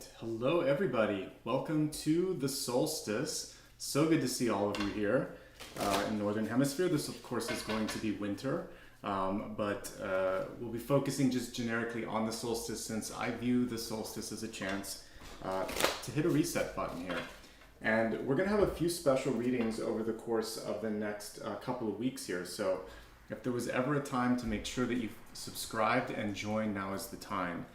right. Hello, everybody. Welcome to the solstice. So good to see all of you here in Northern Hemisphere. This, of course, is going to be winter, but we'll be focusing just generically on the solstice since I view the solstice as a chance to hit a reset button here. And we're going to have a few special readings over the course of the next couple of weeks here. So if there was ever a time to make sure that you subscribed and joined, now is the time.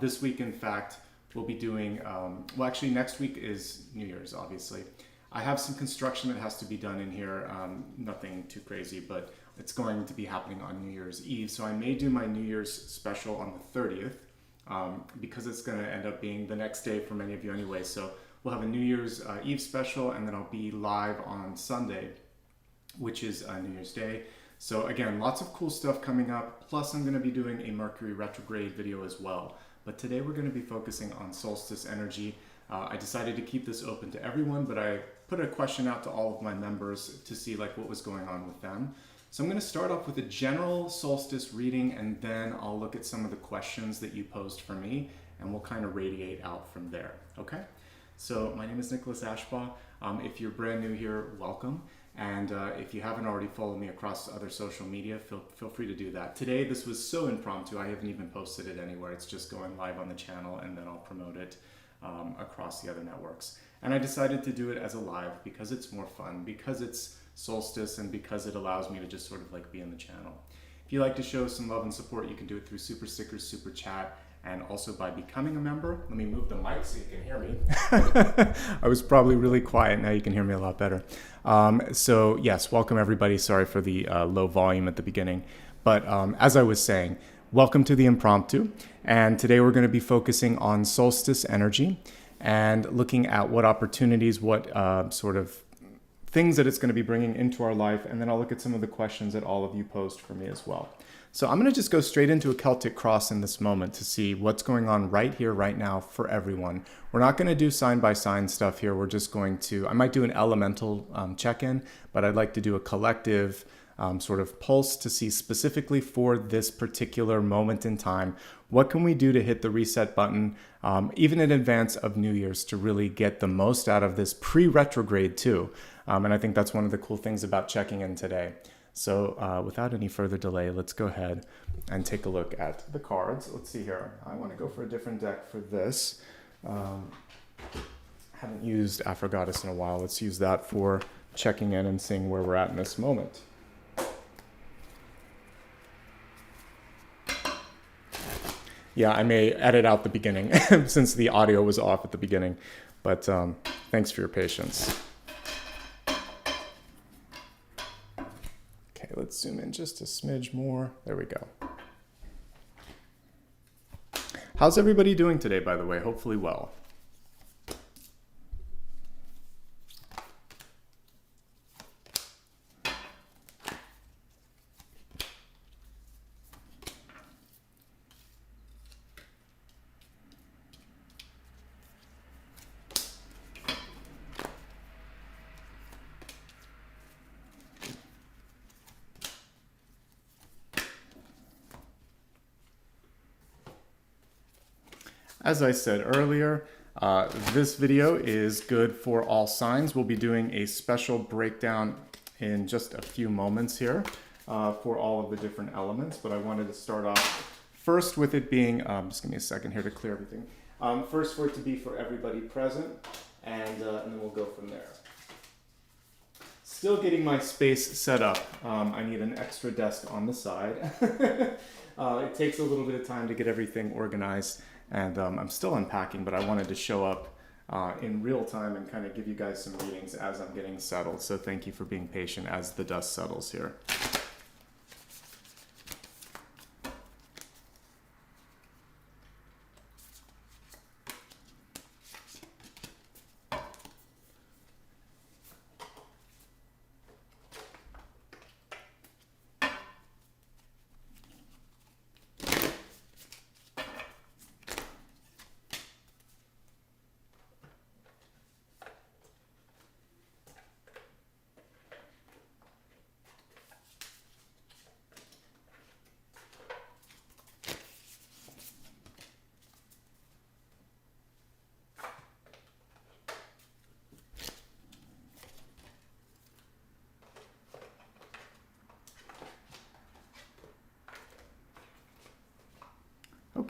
This week, in fact, we'll be doing, well, actually next week is New Year's, obviously. I have some construction that has to be done in here, nothing too crazy, but it's going to be happening on New Year's Eve. So I may do my New Year's special on the 30th, because it's going to end up being the next day for many of you anyway. So we'll have a New Year's Eve special, and then I'll be live on Sunday, which is New Year's Day. So again, lots of cool stuff coming up. Plus I'm going to be doing a Mercury retrograde video as well. But today we're going to be focusing on solstice energy. I decided to keep this open to everyone, but I put a question out to all of my members to see what was going on with them. So I'm going to start off with a general solstice reading, and then I'll look at some of the questions that you posed for me, and we'll kind of radiate out from there. Okay? So my name is Nicholas Ashbaugh. If you're brand new here, welcome. And if you haven't already followed me across other social media, feel free to do that. Today, this was so impromptu, I haven't even posted it anywhere. It's just going live on the channel, and then I'll promote it across the other networks. And I decided to do it as a live because it's more fun, because it's solstice, and because it allows me to just sort of be in the channel. If you like to show some love and support, you can do it through super stickers, super chat, and also by becoming a member. Let me move the mic so you can hear me. I was probably really quiet. Now you can hear me a lot better. So yes, welcome everybody. Sorry for the low volume at the beginning. But as I was saying, welcome to the impromptu. And today we're going to be focusing on solstice energy and looking at what opportunities, what sort of things that it's going to be bringing into our life. And then I'll look at some of the questions that all of you posed for me as well. So I'm going to just go straight into a Celtic cross in this moment to see what's going on right here, right now for everyone. We're not going to do sign by sign stuff here. We're just going to, I might do an elemental check-in, but I'd like to do a collective sort of pulse to see specifically for this particular moment in time, what can we do to hit the reset button, even in advance of New Year's, to really get the most out of this pre-retrograde too. And I think that's one of the cool things about checking in today. So without any further delay, let's go ahead and take a look at the cards. Let's see here. I want to go for a different deck for this. Haven't used Aphrodite in a while. Let's use that for checking in and seeing where we're at in this moment. Yeah, I may edit out the beginning since the audio was off at the beginning. But thanks for your patience. Let's zoom in just a smidge more. There we go. How's everybody doing today, by the way? Hopefully well. As I said earlier, this video is good for all signs. We'll be doing a special breakdown in just a few moments here for all of the different elements, but I wanted to start off first with it being, just give me a second here to clear everything. First for it to be for everybody present, and then we'll go from there. Still getting my space set up. I need an extra desk on the side. It takes a little bit of time to get everything organized. And I'm still unpacking, but I wanted to show up in real time and kind of give you guys some readings as I'm getting settled. So thank you for being patient as the dust settles here.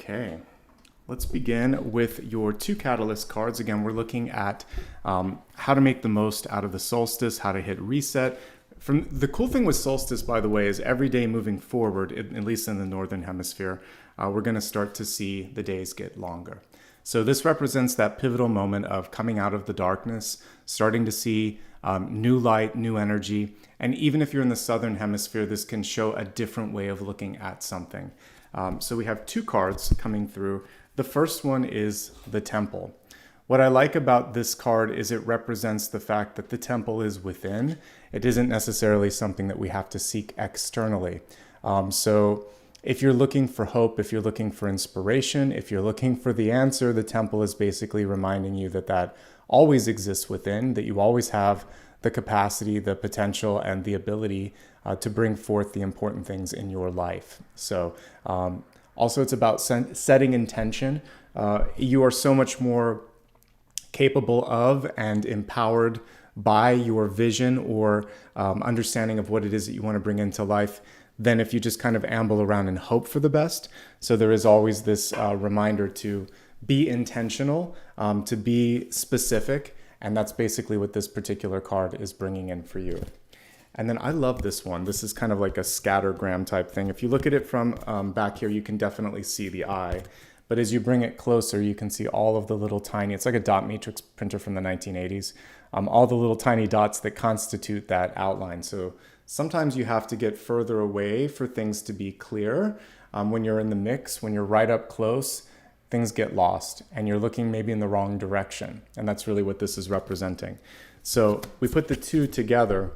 Okay, let's begin with your 2 catalyst cards. Again, we're looking at how to make the most out of the solstice, how to hit reset. The cool thing with solstice, by the way, is every day moving forward, at least in the northern hemisphere, we're going to start to see the days get longer. So this represents that pivotal moment of coming out of the darkness, starting to see new light, new energy. And even if you're in the southern hemisphere, this can show a different way of looking at something. So we have 2 cards coming through. The first one is the Temple. What I like about this card is it represents the fact that the temple is within. It isn't necessarily something that we have to seek externally. So if you're looking for hope, if you're looking for inspiration, if you're looking for the answer, the temple is basically reminding you that that always exists within, that you always have the capacity, the potential, and the ability to bring forth the important things in your life. So also it's about setting intention. You are so much more capable of and empowered by your vision or understanding of what it is that you want to bring into life than if you just kind of amble around and hope for the best. So there is always this reminder to be intentional, to be specific, and that's basically what this particular card is bringing in for you. And then I love this one. This is kind of like a scattergram type thing. If you look at it from back here, you can definitely see the eye. But as you bring it closer, you can see all of the little tiny, it's like a dot matrix printer from the 1980s, all the little tiny dots that constitute that outline. So sometimes you have to get further away for things to be clear. When you're in the mix, when you're right up close, things get lost and you're looking maybe in the wrong direction. And that's really what this is representing. So we put the 2 together.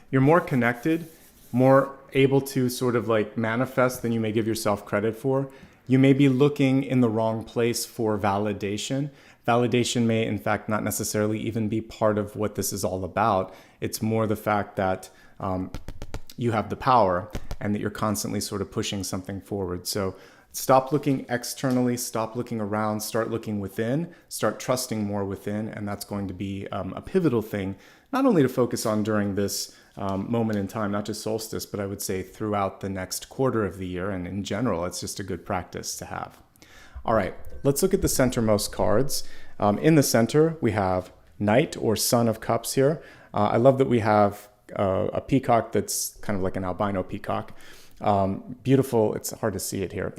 You're more connected, more able to sort of like manifest than you may give yourself credit for. You may be looking in the wrong place for validation. Validation may, in fact, not necessarily even be part of what this is all about. It's more the fact that you have the power and that you're constantly sort of pushing something forward. So stop looking externally, stop looking around, start looking within, start trusting more within. And that's going to be a pivotal thing, not only to focus on during this moment in time, not just solstice, but I would say throughout the next quarter of the year. And in general, it's just a good practice to have. All right, let's look at the centermost cards. In the center, we have Knight or Son of Cups here. I love that we have a peacock that's kind of like an albino peacock. Beautiful, it's hard to see it here.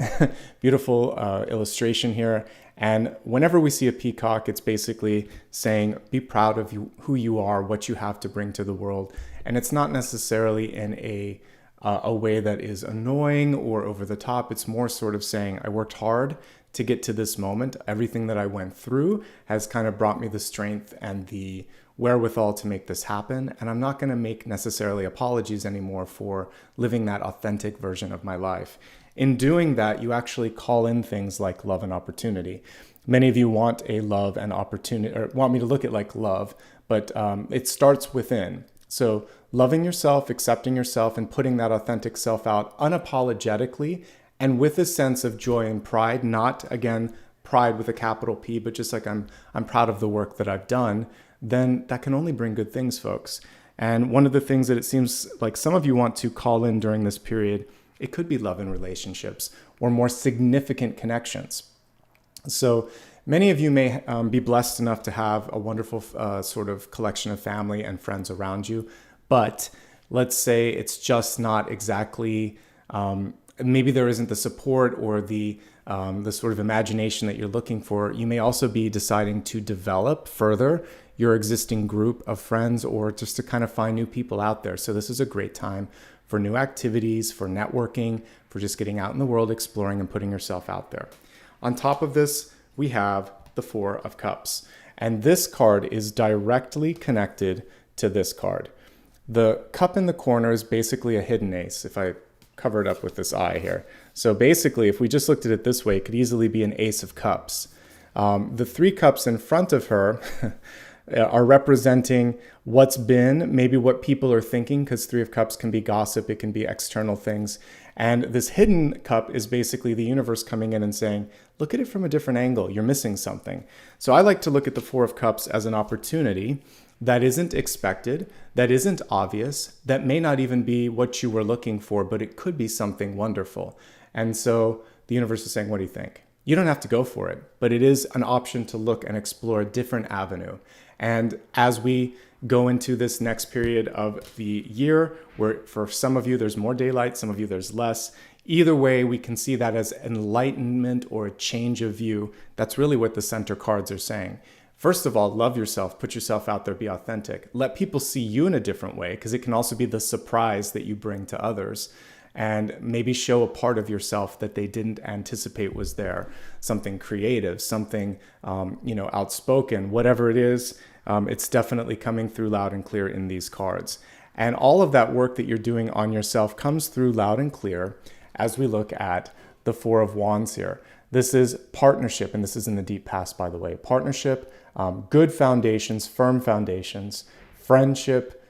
Beautiful illustration here. And whenever we see a peacock, it's basically saying, be proud of who you are, what you have to bring to the world. And it's not necessarily in a way that is annoying or over the top. It's more sort of saying, I worked hard to get to this moment. Everything that I went through has kind of brought me the strength and the wherewithal to make this happen. And I'm not going to make necessarily apologies anymore for living that authentic version of my life. In doing that, you actually call in things like love and opportunity. Many of you want a love and opportunity, or want me to look at like love, but it starts within. So loving yourself, accepting yourself, and putting that authentic self out unapologetically and with a sense of joy and pride, not, again, pride with a capital P, but just like I'm proud of the work that I've done, then that can only bring good things, folks. And one of the things that it seems like some of you want to call in during this period, it could be love and relationships or more significant connections. So many of you may be blessed enough to have a wonderful sort of collection of family and friends around you, but let's say it's just not exactly, maybe there isn't the support or the sort of imagination that you're looking for. You may also be deciding to develop further your existing group of friends or just to kind of find new people out there. So this is a great time for new activities, for networking, for just getting out in the world, exploring and putting yourself out there. On top of this, we have the 4 of Cups. And this card is directly connected to this card. The cup in the corner is basically a hidden ace, if I cover it up with this eye here. So basically, if we just looked at it this way, it could easily be an ace of cups. The 3 cups in front of her are representing what's been, maybe what people are thinking, because 3 of Cups can be gossip, it can be external things. And this hidden cup is basically the universe coming in and saying, look at it from a different angle, you're missing something. So I like to look at the 4 of Cups as an opportunity that isn't expected, that isn't obvious, that may not even be what you were looking for, but it could be something wonderful. And so the universe is saying, what do you think? You don't have to go for it, but it is an option to look and explore a different avenue. And as we go into this next period of the year, where for some of you there's more daylight, some of you there's less, either way, we can see that as enlightenment or a change of view. That's really what the center cards are saying. First of all, love yourself, put yourself out there, be authentic. Let people see you in a different way, because it can also be the surprise that you bring to others. And maybe show a part of yourself that they didn't anticipate was there. Something creative, something outspoken, whatever it is, it's definitely coming through loud and clear in these cards. And all of that work that you're doing on yourself comes through loud and clear as we look at the Four of Wands here. This is partnership, and this is in the deep past, by the way. Partnership, good foundations, firm foundations, friendship,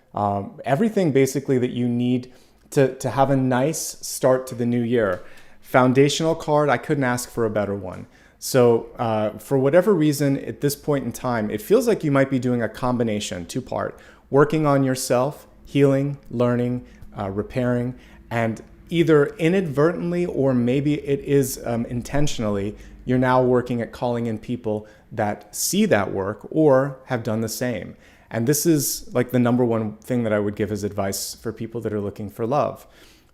everything basically that you need to have a nice start to the new year. Foundational card, I couldn't ask for a better one. So for whatever reason, at this point in time, it feels like you might be doing a combination, two-part, working on yourself, healing, learning, repairing, and either inadvertently or maybe it is intentionally, you're now working at calling in people that see that work or have done the same. And this is like the number one thing that I would give as advice for people that are looking for love.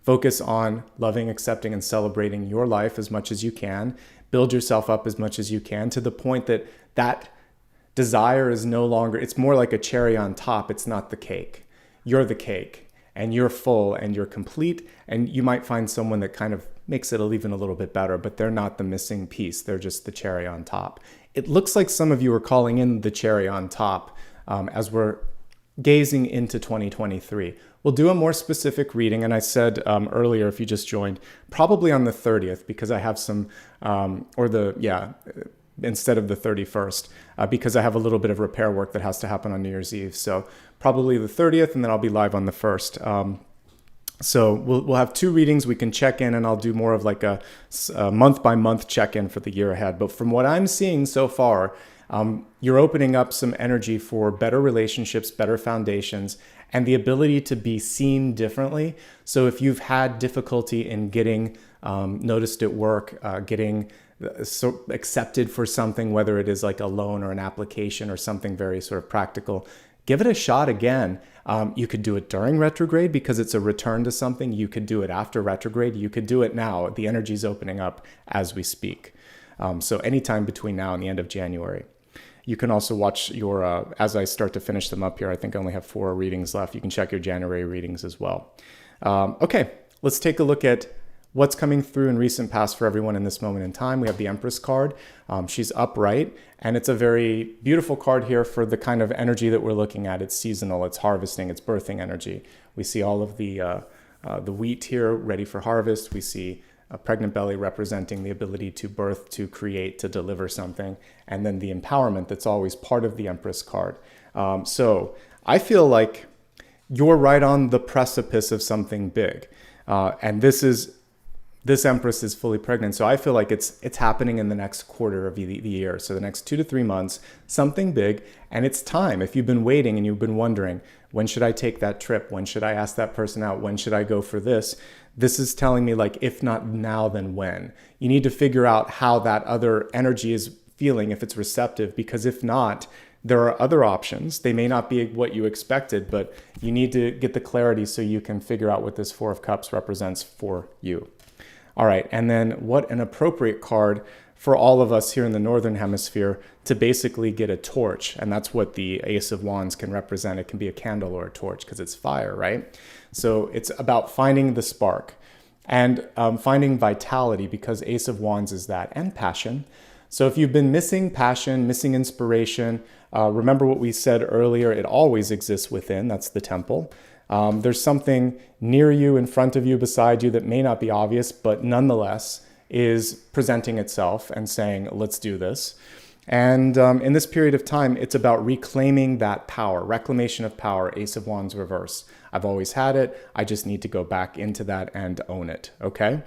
Focus on loving, accepting, and celebrating your life as much as you can. Build yourself up as much as you can to the point that that desire is no longer, it's more like a cherry on top. It's not the cake. You're the cake, and you're full and you're complete. And you might find someone that kind of makes it even a little bit better, but they're not the missing piece. They're just the cherry on top. It looks like some of you are calling in the cherry on top as we're gazing into 2023. We'll do a more specific reading, and I said earlier, if you just joined, probably on the 30th, because I have some, instead of the 31st, because I have a little bit of repair work that has to happen on New Year's Eve. So probably the 30th, and then I'll be live on the 1st. So we'll have two readings. We can check in, and I'll do more of like a month-by-month check-in for the year ahead. But from what I'm seeing so far, you're opening up some energy for better relationships, better foundations, and the ability to be seen differently. So if you've had difficulty in getting noticed at work, getting accepted for something, whether it is like a loan or an application or something very sort of practical, give it a shot again. You could do it during retrograde because it's a return to something. You could do it after retrograde. You could do it now. The energy is opening up as we speak. So anytime between now and the end of January. You can also watch your, as I start to finish them up here, I think I only have 4 readings left. You can check your January readings as well. Okay, let's take a look at what's coming through in recent past for everyone in this moment in time. We have the Empress card. She's upright, and it's a very beautiful card here for the kind of energy that we're looking at. It's seasonal, it's harvesting, it's birthing energy. We see all of the wheat here ready for harvest. We see a pregnant belly representing the ability to birth, to create, to deliver something, and then the empowerment that's always part of the Empress card. So I feel like you're right on the precipice of something big, and this Empress is fully pregnant, so I feel like it's happening in the next quarter of the year, so the next 2 to 3 months, something big, and it's time. If you've been waiting and you've been wondering, when should I take that trip? When should I ask that person out? When should I go for this? This is telling me, like, if not now, then when? You need to figure out how that other energy is feeling, if it's receptive, because if not, there are other options. They may not be what you expected, but you need to get the clarity so you can figure out what this Four of Cups represents for you. All right, and then what an appropriate card for all of us here in the Northern Hemisphere to basically get a torch. And that's what the Ace of Wands can represent. It can be a candle or a torch because it's fire, right? So it's about finding the spark and finding vitality, because Ace of Wands is that, and passion. So if you've been missing passion, missing inspiration, remember what we said earlier, it always exists within. That's the temple. There's something near you, in front of you, beside you that may not be obvious, but nonetheless is presenting itself and saying, let's do this. And in this period of time, it's about reclaiming that power, reclamation of power, Ace of Wands reverse. I've always had it. I just need to go back into that and own it, okay?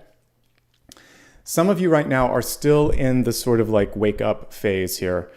Some of you right now are still in the sort of like wake up phase here.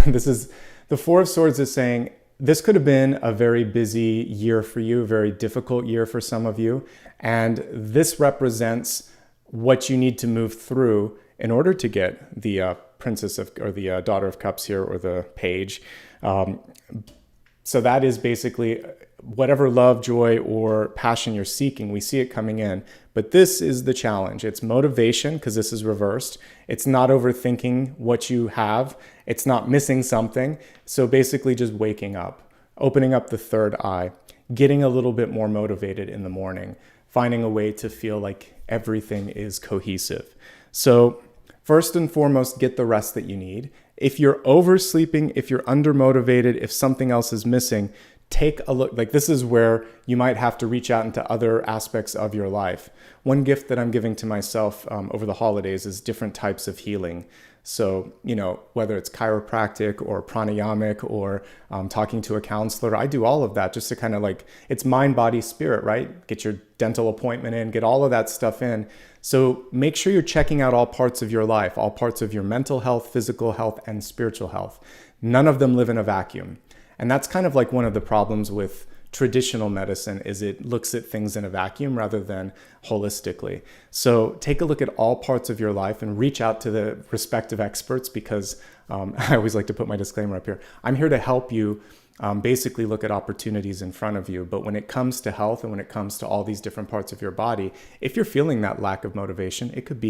This is the Four of Swords is saying, this could have been a very busy year for you, a very difficult year for some of you. And this represents what you need to move through in order to get the princess of, or the daughter of cups here, or the page. So that is basically whatever love, joy, or passion you're seeking, we see it coming in. But this is the challenge. It's motivation, because this is reversed. It's not overthinking what you have. It's not missing something. So basically just waking up, opening up the third eye, getting a little bit more motivated in the morning, finding a way to feel like everything is cohesive. So first and foremost, get the rest that you need. If you're oversleeping, if you're undermotivated, if something else is missing, take a look. Like, this is where you might have to reach out into other aspects of your life. One gift that I'm giving to myself over the holidays is different types of healing. So, whether it's chiropractic or pranayamic or talking to a counselor, I do all of that just to kind of it's mind, body, spirit, right? Get your dental appointment in, get all of that stuff in. So make sure you're checking out all parts of your life, all parts of your mental health, physical health, and spiritual health. None of them live in a vacuum. And that's kind of one of the problems with traditional medicine, is it looks at things in a vacuum rather than holistically. So take a look at all parts of your life and reach out to the respective experts, because I always like to put my disclaimer up here. I'm here to help you basically look at opportunities in front of you. But when it comes to health and when it comes to all these different parts of your body, if you're feeling that lack of motivation, it could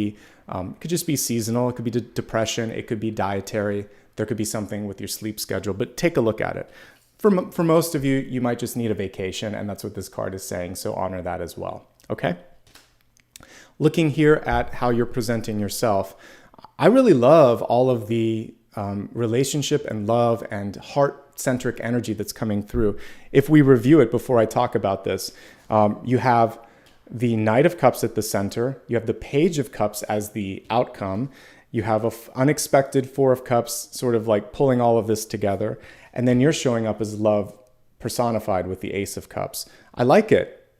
just be seasonal. It could be depression. It could be dietary. There could be something with your sleep schedule, but take a look at it. For most of you, you might just need a vacation, and that's what this card is saying. So honor that as well. Okay. Looking here at how you're presenting yourself, I really love all of the relationship and love and heart-centric energy that's coming through. If we review it before I talk about this, you have the Knight of Cups at the center. You have the Page of Cups as the outcome. You have an unexpected Four of Cups, sort of pulling all of this together. And then you're showing up as love personified with the Ace of Cups. I like it.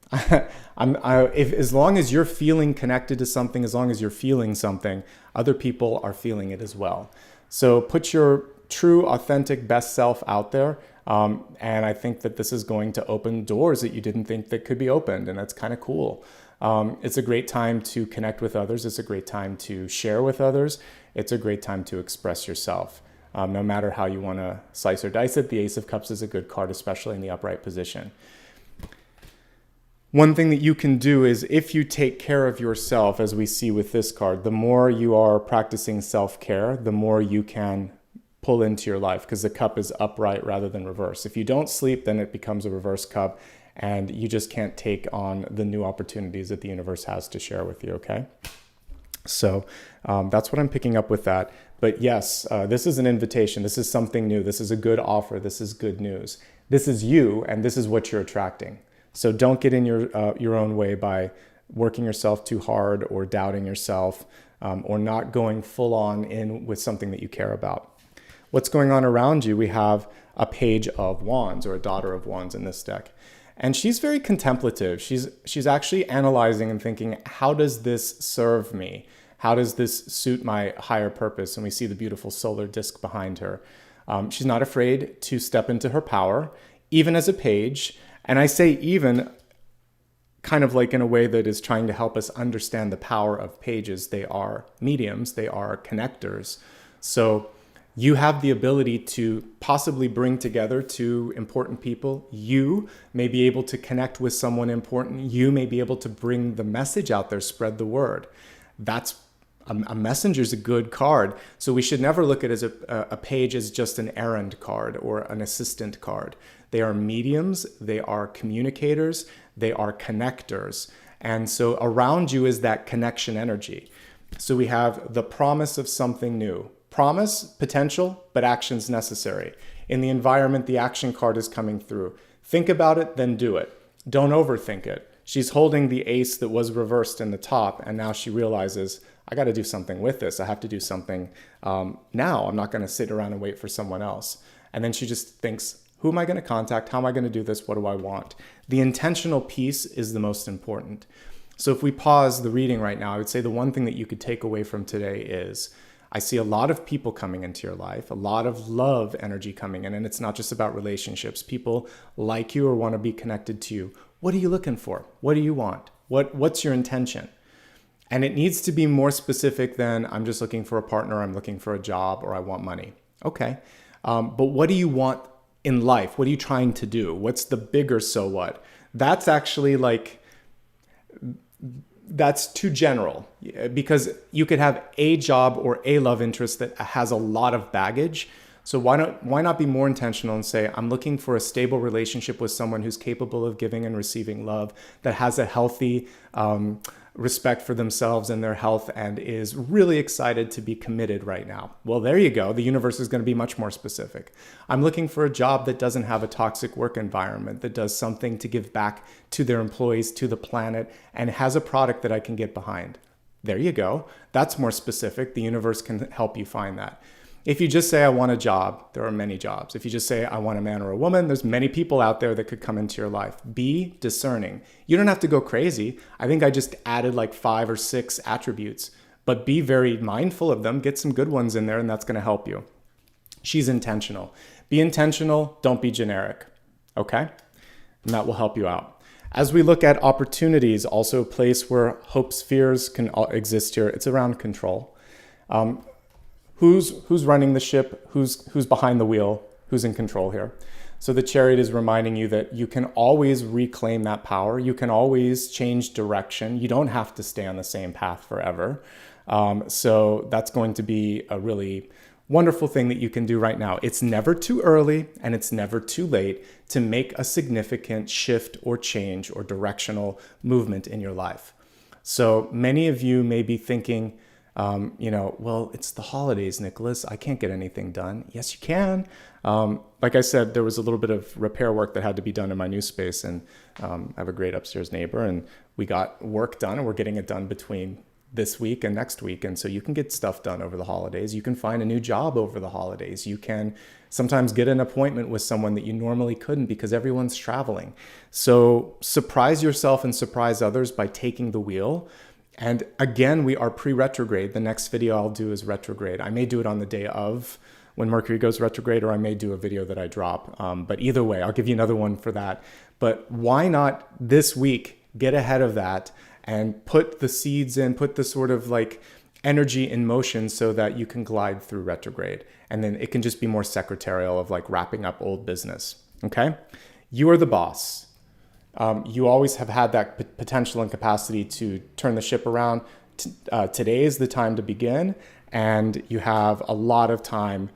As long as you're feeling connected to something, as long as you're feeling something, other people are feeling it as well. So put your true, authentic, best self out there. And I think that this is going to open doors that you didn't think that could be opened. And that's kind of cool. It's a great time to connect with others. It's a great time to share with others. It's a great time to express yourself. No matter how you want to slice or dice it, the Ace of Cups is a good card, especially in the upright position. One thing that you can do is, if you take care of yourself, as we see with this card, the more you are practicing self-care, the more you can pull into your life, because the cup is upright rather than reverse. If you don't sleep, then it becomes a reverse cup, and you just can't take on the new opportunities that the universe has to share with you, okay? So that's what I'm picking up with that. But yes, this is an invitation. This is something new. This is a good offer. This is good news. This is you, and this is what you're attracting. So don't get in your own way by working yourself too hard, or doubting yourself, or not going full on in with something that you care about. What's going on around you? We have a Page of Wands, or a Daughter of Wands in this deck. And she's very contemplative. She's actually analyzing and thinking, how does this serve me? How does this suit my higher purpose? And we see the beautiful solar disc behind her. She's not afraid to step into her power, even as a page. And I say even kind of in a way that is trying to help us understand the power of pages. They are mediums. They are connectors. So you have the ability to possibly bring together two important people. You may be able to connect with someone important. You may be able to bring the message out there, spread the word. That's a messenger is a good card. So we should never look at it as a page as just an errand card or an assistant card. They are mediums. They are communicators. They are connectors. And so around you is that connection energy. So we have the promise of something new. Promise, potential, but action's necessary. In the environment, the action card is coming through. Think about it, then do it. Don't overthink it. She's holding the ace that was reversed in the top, and now she realizes, I got to do something with this. I have to do something now. I'm not going to sit around and wait for someone else. And then she just thinks, who am I going to contact? How am I going to do this? What do I want? The intentional piece is the most important. So if we pause the reading right now, I would say the one thing that you could take away from today is, I see a lot of people coming into your life, a lot of love energy coming in, and it's not just about relationships. People like you or want to be connected to you. What are you looking for? What do you want? What's your intention? And it needs to be more specific than I'm just looking for a partner, I'm looking for a job, or I want money. Okay. But what do you want in life? What are you trying to do? What's the bigger so what? That's actually like, that's too general, because you could have a job or a love interest that has a lot of baggage. So why not be more intentional and say, I'm looking for a stable relationship with someone who's capable of giving and receiving love, that has a healthy respect for themselves and their health, and is really excited to be committed right now. Well, there you go. The universe is going to be much more specific. I'm looking for a job that doesn't have a toxic work environment, that does something to give back to their employees, to the planet, and has a product that I can get behind. There you go. That's more specific. The universe can help you find that. If you just say, I want a job, there are many jobs. If you just say, I want a man or a woman, there's many people out there that could come into your life. Be discerning. You don't have to go crazy. I think I just added like 5 or 6 attributes, but be very mindful of them. Get some good ones in there, and that's going to help you. She's intentional. Be intentional. Don't be generic. Okay? And that will help you out. As we look at opportunities, also a place where hope spheres can exist here, it's around control. Who's running the ship? Who's behind the wheel? Who's in control here? So the Chariot is reminding you that you can always reclaim that power. You can always change direction. You don't have to stay on the same path forever. So that's going to be a really wonderful thing that you can do right now. It's never too early and it's never too late to make a significant shift or change or directional movement in your life. So many of you may be thinking, well, it's the holidays, Nicholas. I can't get anything done. Yes, you can. Like I said, there was a little bit of repair work that had to be done in my new space, and I have a great upstairs neighbor, and we got work done, and we're getting it done between this week and next week. And so you can get stuff done over the holidays. You can find a new job over the holidays. You can sometimes get an appointment with someone that you normally couldn't because everyone's traveling. So surprise yourself and surprise others by taking the wheel. And again, we are pre-retrograde. The next video I'll do is retrograde. I may do it on the day of when Mercury goes retrograde, or I may do a video that I drop. But either way, I'll give you another one for that. But why not this week get ahead of that and put the seeds in, put the sort of like energy in motion so that you can glide through retrograde. And then it can just be more secretarial of like wrapping up old business. Okay? You are the boss. You always have had that potential and capacity to turn the ship around. Today is the time to begin, and you have a lot of time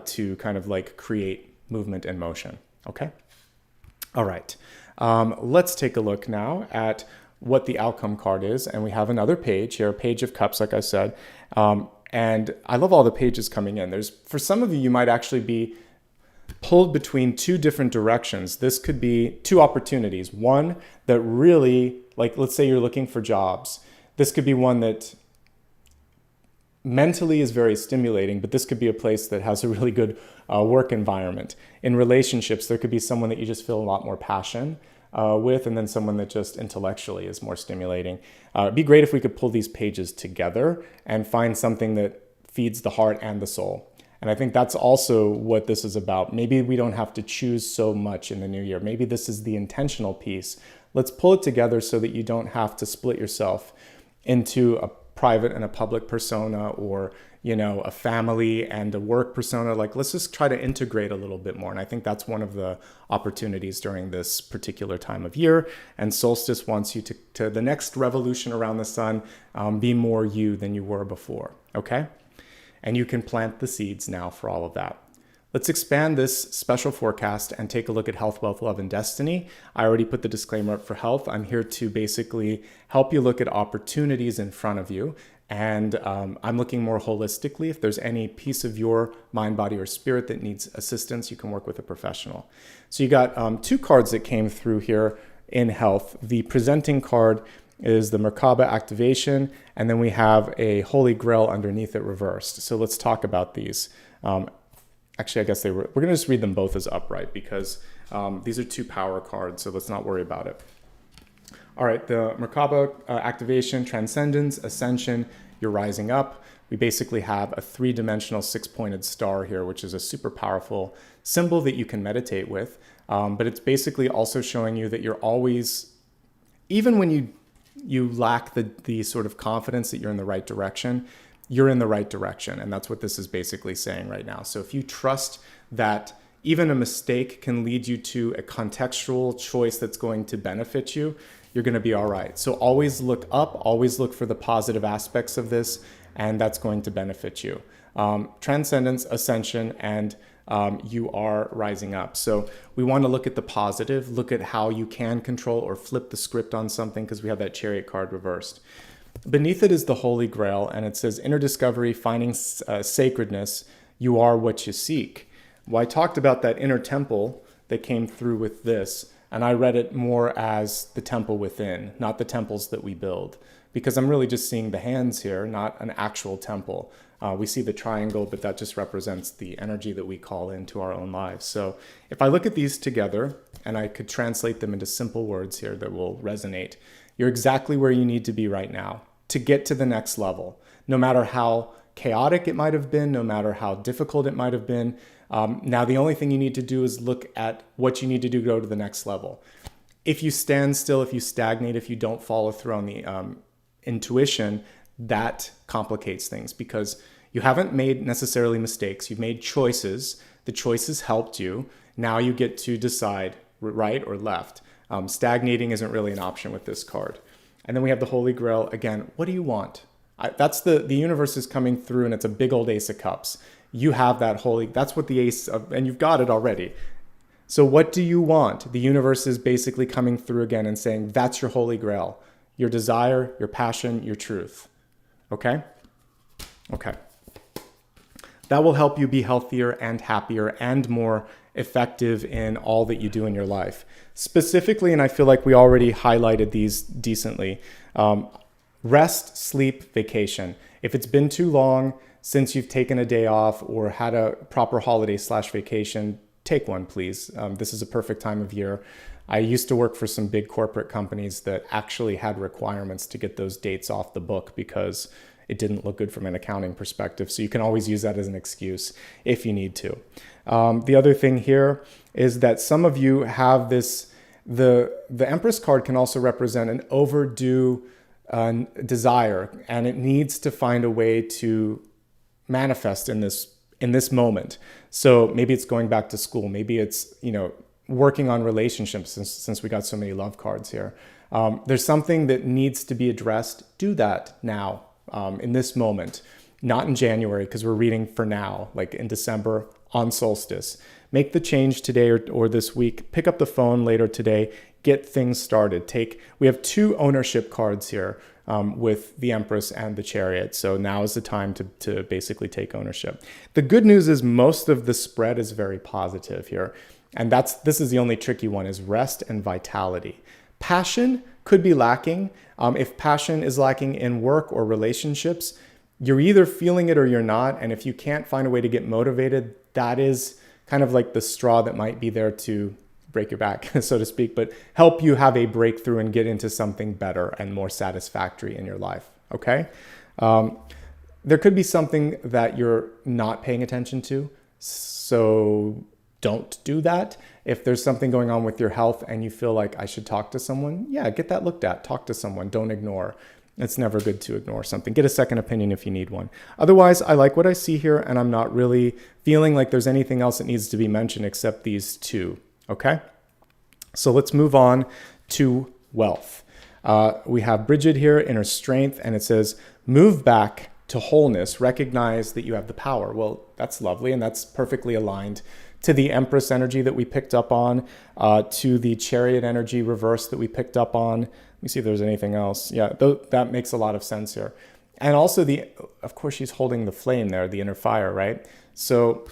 to kind of like create movement and motion. Okay? All right. Let's take a look now at what the outcome card is. And we have another page here, a page of cups, like I said. And I love all the pages coming in. For some of you, you might actually be pulled between 2 different directions. This could be 2 opportunities. One that really, like, let's say you're looking for jobs. This could be one that mentally is very stimulating, but this could be a place that has a really good work environment. In relationships, there could be someone that you just feel a lot more passion with, and then someone that just intellectually is more stimulating. It'd be great if we could pull these pages together and find something that feeds the heart and the soul. And I think that's also what this is about. Maybe we don't have to choose so much in the new year. Maybe this is the intentional piece. Let's pull it together so that you don't have to split yourself into a private and a public persona, or, a family and a work persona. Like, let's just try to integrate a little bit more. And I think that's one of the opportunities during this particular time of year. And solstice wants you to the next revolution around the sun, be more you than you were before. Okay? And you can plant the seeds now for all of that. Let's expand this special forecast and take a look at health, wealth, love, and destiny. I already put the disclaimer up for health. I'm here to basically help you look at opportunities in front of you. And I'm looking more holistically. If there's any piece of your mind, body, or spirit that needs assistance, you can work with a professional. So you got 2 cards that came through here in health. The presenting card is the Merkaba activation, and then we have a Holy Grail underneath it reversed. So let's talk about these. Actually, I guess we're going to just read them both as upright, because these are 2 power cards, so let's not worry about it. All right, the Merkaba activation, transcendence, ascension, you're rising up. We basically have a 3-dimensional 6-pointed star here, which is a super powerful symbol that you can meditate with. But it's basically also showing you that you're always, even when you you lack the sort of confidence that you're in the right direction, you're in the right direction. And that's what this is basically saying right now. So if you trust that even a mistake can lead you to a contextual choice that's going to benefit you, you're going to be all right. So always look up, always look for the positive aspects of this, and that's going to benefit you. Transcendence, ascension, and you are rising up. So we want to look at the positive, look at how you can control or flip the script on something, because we have that Chariot card reversed. Beneath it is the Holy Grail, and it says inner discovery, finding sacredness, you are what you seek. Well, I talked about that inner temple that came through with this, and I read it more as the temple within, not the temples that we build, because I'm really just seeing the hands here, not an actual temple. We see the triangle, but that just represents the energy that we call into our own lives. So if I look at these together, and I could translate them into simple words here that will resonate, you're exactly where you need to be right now to get to the next level, no matter how chaotic it might have been, no matter how difficult it might have been. Now, the only thing you need to do is look at what you need to do to go to the next level. If you stand still, if you stagnate, if you don't follow through on the intuition, that complicates things, because you haven't made necessarily mistakes. You've made choices. The choices helped you. Now you get to decide right or left. Stagnating isn't really an option with this card. And then we have the Holy Grail. Again, what do you want? That's the universe is coming through, and it's a big old Ace of Cups. You have that that's what the Ace of, and you've got it already. So what do you want? The universe is basically coming through again and saying, that's your Holy Grail. Your desire, your passion, your truth. Okay? Okay. That will help you be healthier and happier and more effective in all that you do in your life. Specifically, and I feel like we already highlighted these decently, rest, sleep, vacation. If it's been too long since you've taken a day off or had a proper holiday/vacation, take one, please. This is a perfect time of year. I used to work for some big corporate companies that actually had requirements to get those dates off the book because it didn't look good from an accounting perspective. So you can always use that as an excuse if you need to. The other thing here is that some of you have this, the Empress card can also represent an overdue desire, and it needs to find a way to manifest in this moment. So maybe it's going back to school. Maybe it's, working on relationships, since we got so many love cards here. There's something that needs to be addressed. Do that now, in this moment, not in January, because we're reading for now, like in December on solstice. Make the change today or this week. Pick up the phone later today. Get things started. We have 2 ownership cards here with the Empress and the Chariot. So now is the time to basically take ownership. The good news is most of the spread is very positive here. And this is the only tricky one, is rest and vitality. Passion could be lacking. If passion is lacking in work or relationships, you're either feeling it or you're not. And if you can't find a way to get motivated, that is kind of like the straw that might be there to break your back, so to speak, but help you have a breakthrough and get into something better and more satisfactory in your life, okay? There could be something that you're not paying attention to, so don't do that. If there's something going on with your health and you feel like I should talk to someone, yeah, get that looked at. Talk to someone. Don't ignore. It's never good to ignore something. Get a second opinion if you need one. Otherwise, I like what I see here, and I'm not really feeling like there's anything else that needs to be mentioned except these 2, okay? So let's move on to wealth. We have Bridget here, inner strength, and it says, move back to wholeness. Recognize that you have the power. Well, that's lovely, and that's perfectly aligned to the Empress energy that we picked up on, to the Chariot energy reverse that we picked up on. Let me see if there's anything else. Yeah, that makes a lot of sense here. And also of course, she's holding the flame there, the inner fire, right? So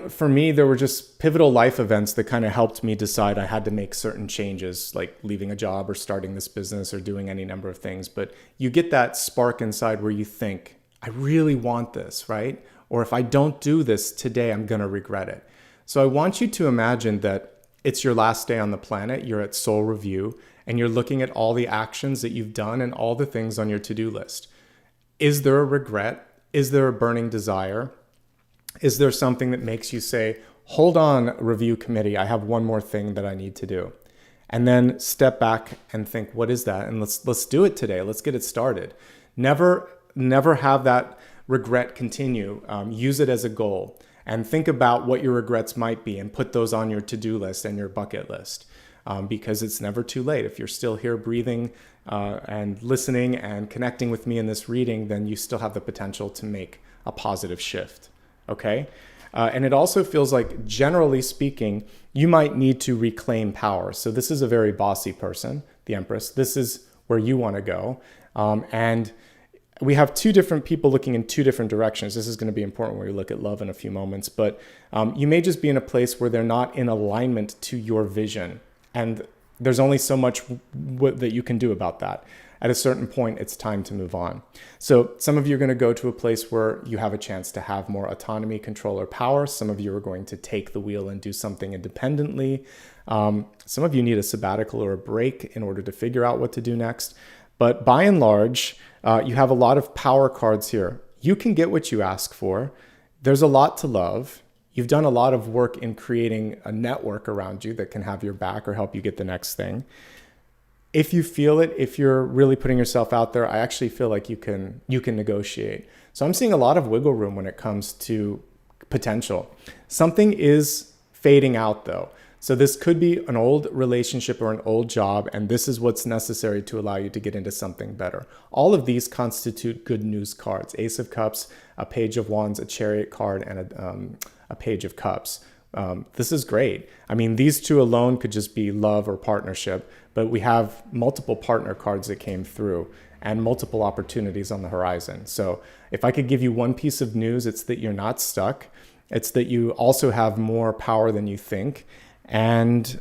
for me, there were just pivotal life events that kind of helped me decide I had to make certain changes, like leaving a job or starting this business or doing any number of things. But you get that spark inside where you think, I really want this, right? Or if I don't do this today, I'm going to regret it. So I want you to imagine that it's your last day on the planet. You're at soul review and you're looking at all the actions that you've done and all the things on your to-do list. Is there a regret? Is there a burning desire? Is there something that makes you say, hold on, review committee, I have one more thing that I need to do? and then step back and think, what is that? And let's do it today. Let's get it started. Never have that regret continue. Use it as a goal and think about what your regrets might be and put those on your to-do list and your bucket list, because it's never too late. If you're still here breathing and listening and connecting with me in this reading, then you still have the potential to make a positive shift. Okay? And it also feels like, generally speaking, you might need to reclaim power. So this is a very bossy person, the Empress. This is where you want to go. And we have two different people looking in two different directions. This is going to be important when we look at love in a few moments. But you may just be in a place where they're not in alignment to your vision. And there's only so much that you can do about that. At a certain point, it's time to move on. So some of you are going to go to a place where you have a chance to have more autonomy, control, or power. Some of you are going to take the wheel and do something independently. Some of you need a sabbatical or a break in order to figure out what to do next. But by and large, you have a lot of power cards here. You can get what you ask for. There's a lot to love. You've done a lot of work in creating a network around you that can have your back or help you get the next thing. If you feel it, if you're really putting yourself out there, I actually feel like you can negotiate. So I'm seeing a lot of wiggle room when it comes to potential. Something is fading out though. So this could be an old relationship or an old job, and this is what's necessary to allow you to get into something better. All of these constitute good news cards. Ace of Cups, a Page of Wands, a Chariot card, and a Page of Cups. This is great. I mean, these two alone could just be love or partnership, but we have multiple partner cards that came through and multiple opportunities on the horizon. So if I could give you one piece of news, it's that you're not stuck. It's that you also have more power than you think. And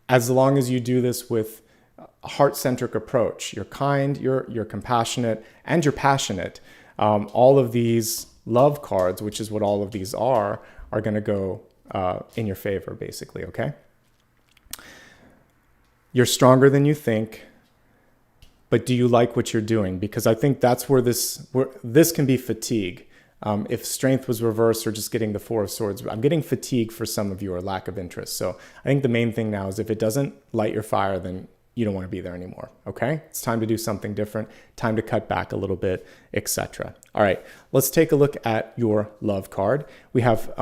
as long as you do this with a heart-centric approach, you're kind, you're compassionate, and you're passionate, all of these love cards, which is what all of these are going to go in your favor, basically, okay? You're stronger than you think, but do you like what you're doing? Because I think that's where this can be fatigue. If strength was reversed or just getting the Four of Swords, I'm getting fatigue for some of you or lack of interest. So I think the main thing now is if it doesn't light your fire, then you don't want to be there anymore, okay? It's time to do something different, time to cut back a little bit, etc. All right, let's take a look at your love card. We have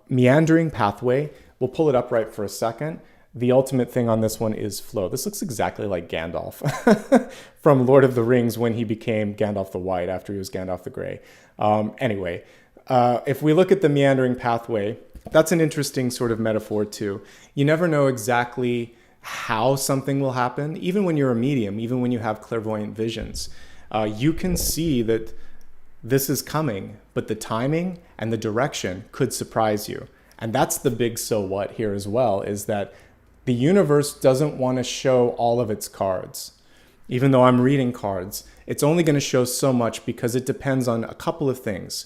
Meandering Pathway. We'll pull it up right for a second. The ultimate thing on this one is flow. This looks exactly like Gandalf from Lord of the Rings when he became Gandalf the White after he was Gandalf the Grey. Anyway, if we look at the meandering pathway, that's an interesting sort of metaphor too. You never know exactly how something will happen. Even when you're a medium, even when you have clairvoyant visions, you can see that this is coming, but the timing and the direction could surprise you. And that's the big so what here as well, is that the universe doesn't want to show all of its cards. Even though I'm reading cards, it's only going to show so much because it depends on a couple of things.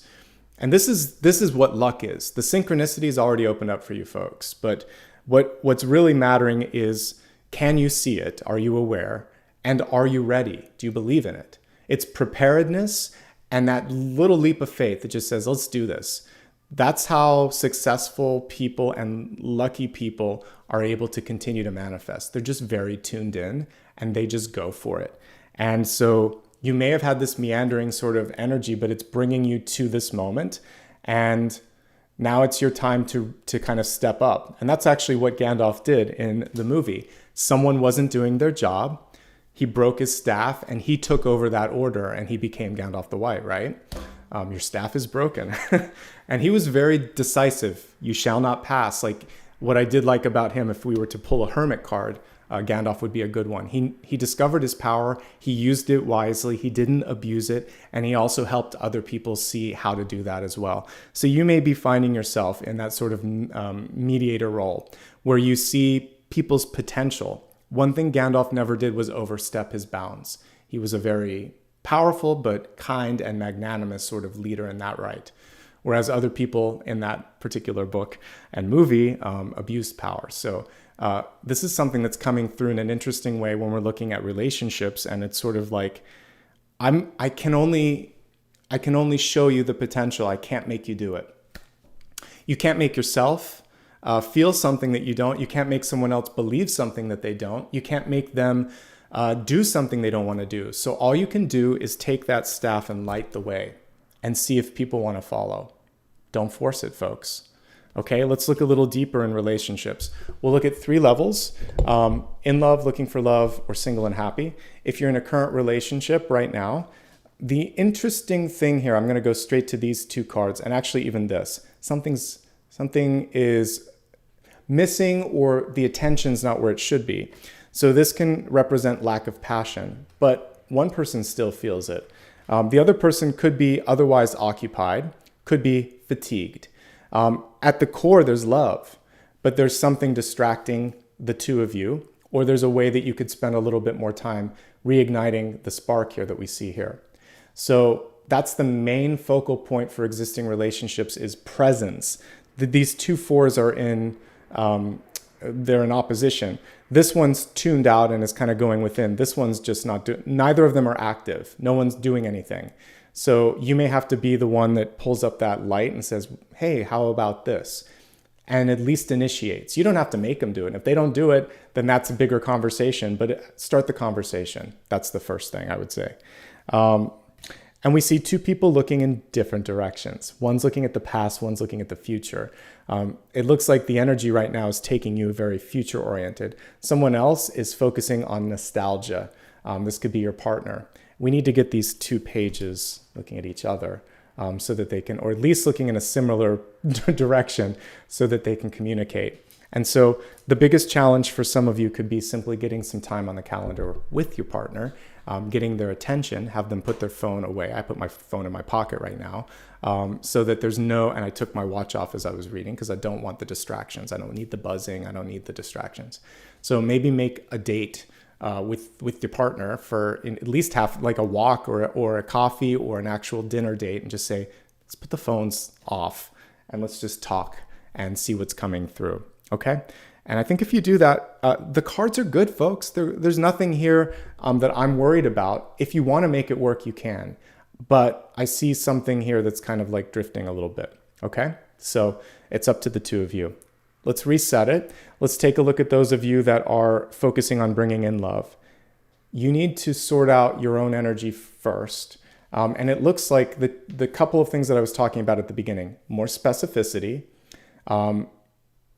And this is what luck is. The synchronicity is already opened up for you folks. But what's really mattering is, can you see it? Are you aware? And are you ready? Do you believe in it? It's preparedness and that little leap of faith that just says, let's do this. That's how successful people and lucky people are able to continue to manifest. They're just very tuned in and they just go for it. And so you may have had this meandering sort of energy, but it's bringing you to this moment. And now it's your time to kind of step up. And that's actually what Gandalf did in the movie. Someone wasn't doing their job. He broke his staff and he took over that order and he became Gandalf the White, right? Your staff is broken. And he was very decisive. You shall not pass. Like what I did like about him, if we were to pull a hermit card, Gandalf would be a good one. He discovered his power. He used it wisely. He didn't abuse it. And he also helped other people see how to do that as well. So you may be finding yourself in that sort of mediator role where you see people's potential. One thing Gandalf never did was overstep his bounds. He was a very powerful but kind and magnanimous sort of leader in that right. Whereas other people in that particular book and movie abused power. So this is something that's coming through in an interesting way when we're looking at relationships, and it's sort of like, I can only show you the potential. I can't make you do it. You can't make yourself. feel something that you don't. You can't make someone else believe something that they don't. You can't make them do something they don't want to do. So all you can do is take that staff and light the way and see if people want to follow. Don't force it, folks. Okay, let's look a little deeper in relationships. We'll look at 3 levels: in love, looking for love, or single and happy. If you're in a current relationship right now, the interesting thing here, I'm going to go straight to these 2 cards, and actually even this. Something is missing, or the attention's not where it should be. So this can represent lack of passion, but one person still feels it. The other person could be otherwise occupied, could be fatigued. At the core, there's love, but there's something distracting the 2 of you, or there's a way that you could spend a little bit more time reigniting the spark here that we see here. So that's the main focal point for existing relationships, is presence. These 2 fours are they're in opposition. This one's tuned out and is kind of going within. This one's just not doing, neither of them are active. No one's doing anything. So you may have to be the one that pulls up that light and says, hey, how about this? And at least initiates. You don't have to make them do it. If they don't do it, then that's a bigger conversation, but start the conversation. That's the first thing I would say. And we see 2 people looking in different directions. One's looking at the past, one's looking at the future. It looks like the energy right now is taking you very future oriented. Someone else is focusing on nostalgia. This could be your partner. We need to get these 2 pages looking at each other so that they can, or at least looking in a similar direction so that they can communicate. And so the biggest challenge for some of you could be simply getting some time on the calendar with your partner, getting their attention, have them put their phone away. I put my phone in my pocket right now so that there's no, and I took my watch off as I was reading because I don't want the distractions. I don't need the buzzing. I don't need the distractions. So maybe make a date with your partner for at least half, like a walk or a coffee or an actual dinner date, and just say, let's put the phones off and let's just talk and see what's coming through. Okay. And I think if you do that, the cards are good, folks. There's nothing here that I'm worried about. If you want to make it work, you can. But I see something here that's kind of like drifting a little bit. Okay. So it's up to the 2 of you. Let's reset it. Let's take a look at those of you that are focusing on bringing in love. You need to sort out your own energy first. And it looks like the couple of things that I was talking about at the beginning: more specificity,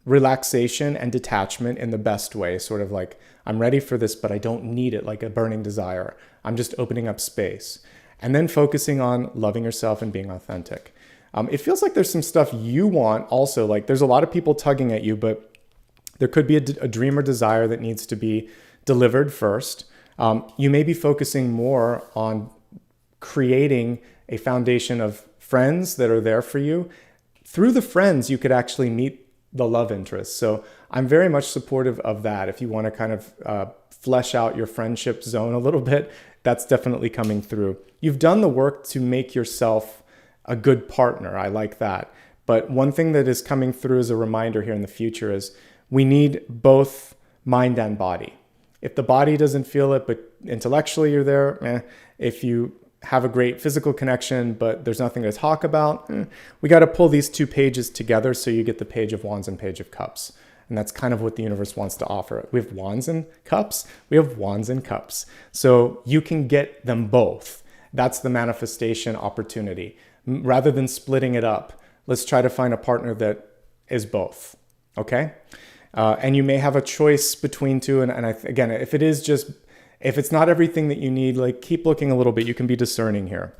relaxation and detachment in the best way, sort of like, I'm ready for this, but I don't need it like a burning desire. I'm just opening up space. And then focusing on loving yourself and being authentic. It feels like there's some stuff you want also, like there's a lot of people tugging at you, but there could be a dream or desire that needs to be delivered first. You may be focusing more on creating a foundation of friends that are there for you. Through the friends, you could actually meet the love interest. So I'm very much supportive of that. If you want to kind of flesh out your friendship zone a little bit, that's definitely coming through. You've done the work to make yourself a good partner. I like that. But one thing that is coming through as a reminder here in the future is we need both mind and body. If the body doesn't feel it, but intellectually you're there, if you have a great physical connection, but there's nothing to talk about, we got to pull these 2 pages together so you get the Page of Wands and Page of Cups. And that's kind of what the universe wants to offer. We have wands and cups. We have wands and cups. So you can get them both. That's the manifestation opportunity. Rather than splitting it up, let's try to find a partner that is both. Okay? And you may have a choice between 2. And again, if it's not everything that you need, like keep looking a little bit. You can be discerning here.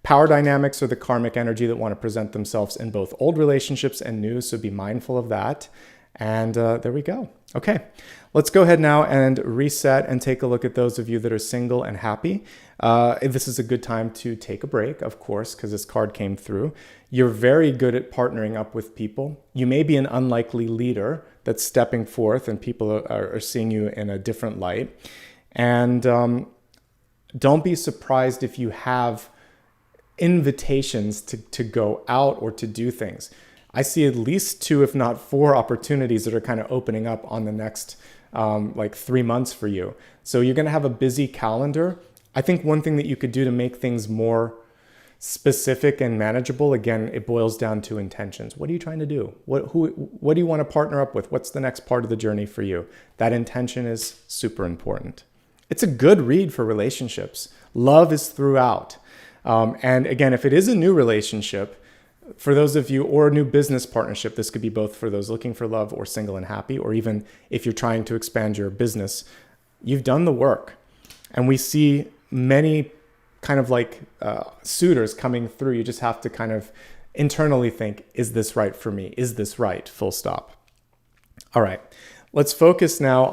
Power dynamics are the karmic energy that want to present themselves in both old relationships and new. So be mindful of that. And there we go. Okay, let's go ahead now and reset and take a look at those of you that are single and happy. This is a good time to take a break, of course, because this card came through. You're very good at partnering up with people. You may be an unlikely leader that's stepping forth and people are seeing you in a different light. And don't be surprised if you have invitations to go out or to do things. I see at least 2, if not 4 opportunities that are kind of opening up on the next 3 months for you. So you're going to have a busy calendar. I think one thing that you could do to make things more Specific and manageable, again, it boils down to intentions. What are you trying to do? What do you want to partner up with? What's the next part of the journey for you? That intention is super important. It's a good read for relationships. Love is throughout. And again, if it is a new relationship, for those of you, or a new business partnership, this could be both for those looking for love or single and happy, or even if you're trying to expand your business, you've done the work. And we see many kind of like suitors coming through. You just have to kind of internally think, is this right for me? Is this right? Full stop. All right, let's focus now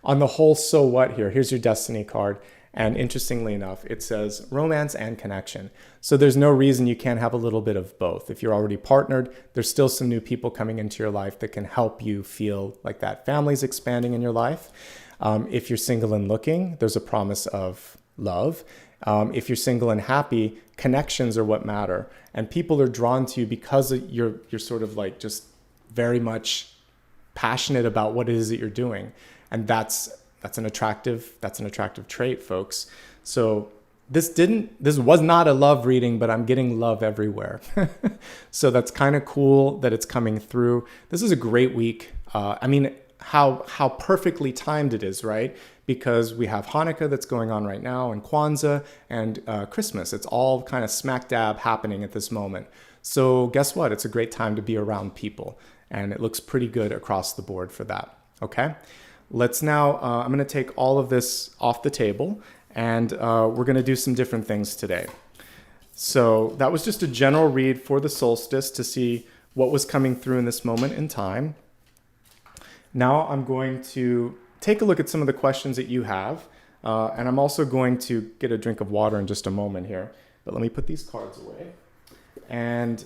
on the whole so what here. Here's your destiny card. And interestingly enough, it says romance and connection. So there's no reason you can't have a little bit of both. If you're already partnered, there's still some new people coming into your life that can help you feel like that family's expanding in your life. If you're single and looking, there's a promise of love. If you're single and happy, connections are what matter. And people are drawn to you because you're sort of like just very much passionate about what it is that you're doing. And that's an attractive trait, folks. So this was not a love reading, but I'm getting love everywhere. So that's kind of cool that it's coming through. This is a great week. I mean, how perfectly timed it is, right? Because we have Hanukkah that's going on right now, and Kwanzaa, and Christmas. It's all kind of smack dab happening at this moment. So guess what? It's a great time to be around people, and it looks pretty good across the board for that. Okay, let's now, I'm going to take all of this off the table, and we're going to do some different things today. So that was just a general read for the solstice to see what was coming through in this moment in time. Now I'm going to take a look at some of the questions that you have, and I'm also going to get a drink of water in just a moment here. But let me put these cards away, and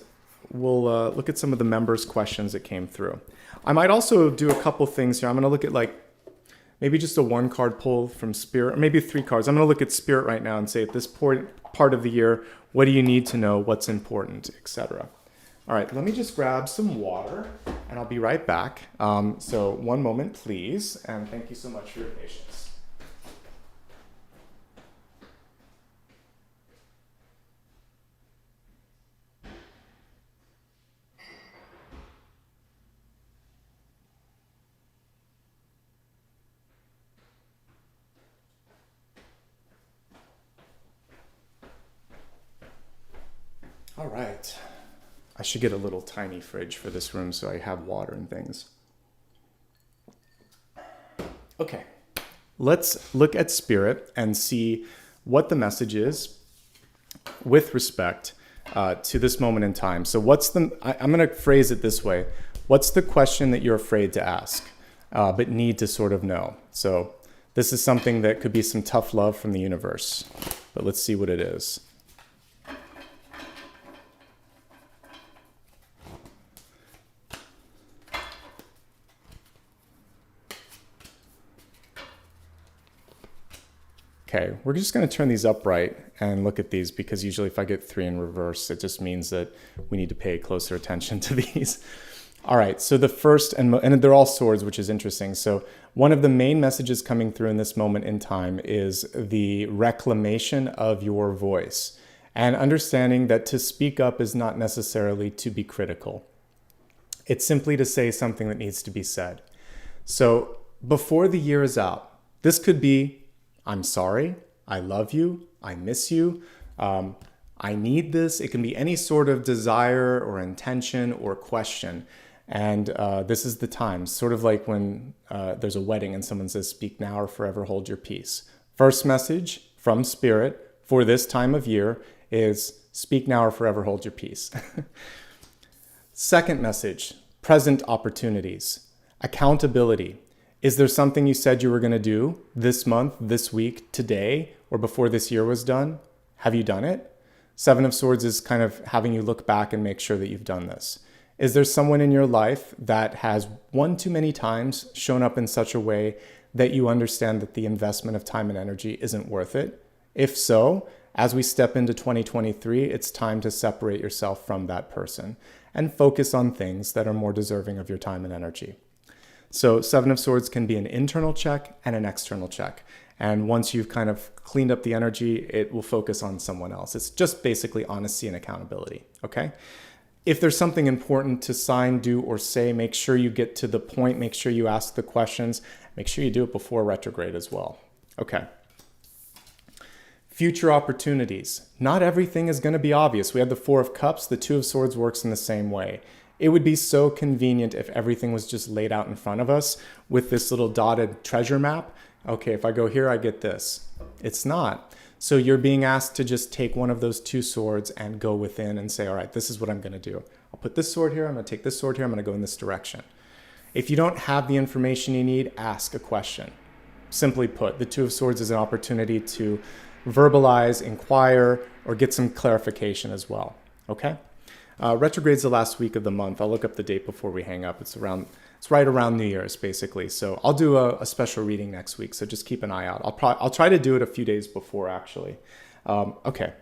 we'll look at some of the members' questions that came through. I might also do a couple things here. I'm going to look at like maybe just a one card pull from Spirit, or maybe 3 cards. I'm going to look at Spirit right now and say at this part of the year, what do you need to know, what's important, etc. All right, let me just grab some water, and I'll be right back. So one moment, please, and thank you so much for your patience. All right. I should get a little tiny fridge for this room so I have water and things. Okay, let's look at Spirit and see what the message is with respect to this moment in time. So I'm going to phrase it this way. What's the question that you're afraid to ask, but need to sort of know? So this is something that could be some tough love from the universe, but let's see what it is. Okay, we're just going to turn these upright and look at these, because usually if I get 3 in reverse, it just means that we need to pay closer attention to these. All right, so the first, and they're all swords, which is interesting. So one of the main messages coming through in this moment in time is the reclamation of your voice, and understanding that to speak up is not necessarily to be critical. It's simply to say something that needs to be said. So before the year is out, this could be, I'm sorry, I love you, I miss you, I need this. It can be any sort of desire or intention or question. And this is the time, sort of like when there's a wedding and someone says, speak now or forever hold your peace. First message from Spirit for this time of year is speak now or forever hold your peace. Second message, present opportunities, accountability. Is there something you said you were going to do this month, this week, today, or before this year was done? Have you done it? 7 of Swords is kind of having you look back and make sure that you've done this. Is there someone in your life that has one too many times shown up in such a way that you understand that the investment of time and energy isn't worth it? If so, as we step into 2023, it's time to separate yourself from that person and focus on things that are more deserving of your time and energy. So 7 of Swords can be an internal check and an external check. And once you've kind of cleaned up the energy, it will focus on someone else. It's just basically honesty and accountability, okay? If there's something important to sign, do, or say, make sure you get to the point, make sure you ask the questions, make sure you do it before retrograde as well. Okay. Future opportunities. Not everything is going to be obvious. We had the Four of Cups. The Two of Swords works in the same way. It would be so convenient if everything was just laid out in front of us with this little dotted treasure map. Okay, if I go here, I get this. It's not. So you're being asked to just take one of those two swords and go within and say, all right, this is what I'm going to do. I'll put this sword here. I'm going to take this sword here. I'm going to go in this direction. If you don't have the information you need, ask a question. Simply put, the Two of Swords is an opportunity to verbalize, inquire, or get some clarification as well. Okay? Retrograde's the last week of the month. I'll look up the date before we hang up. It's right around New Year's, basically. So I'll do a special reading next week. So just keep an eye out. I'll try to do it a few days before, actually. Okay.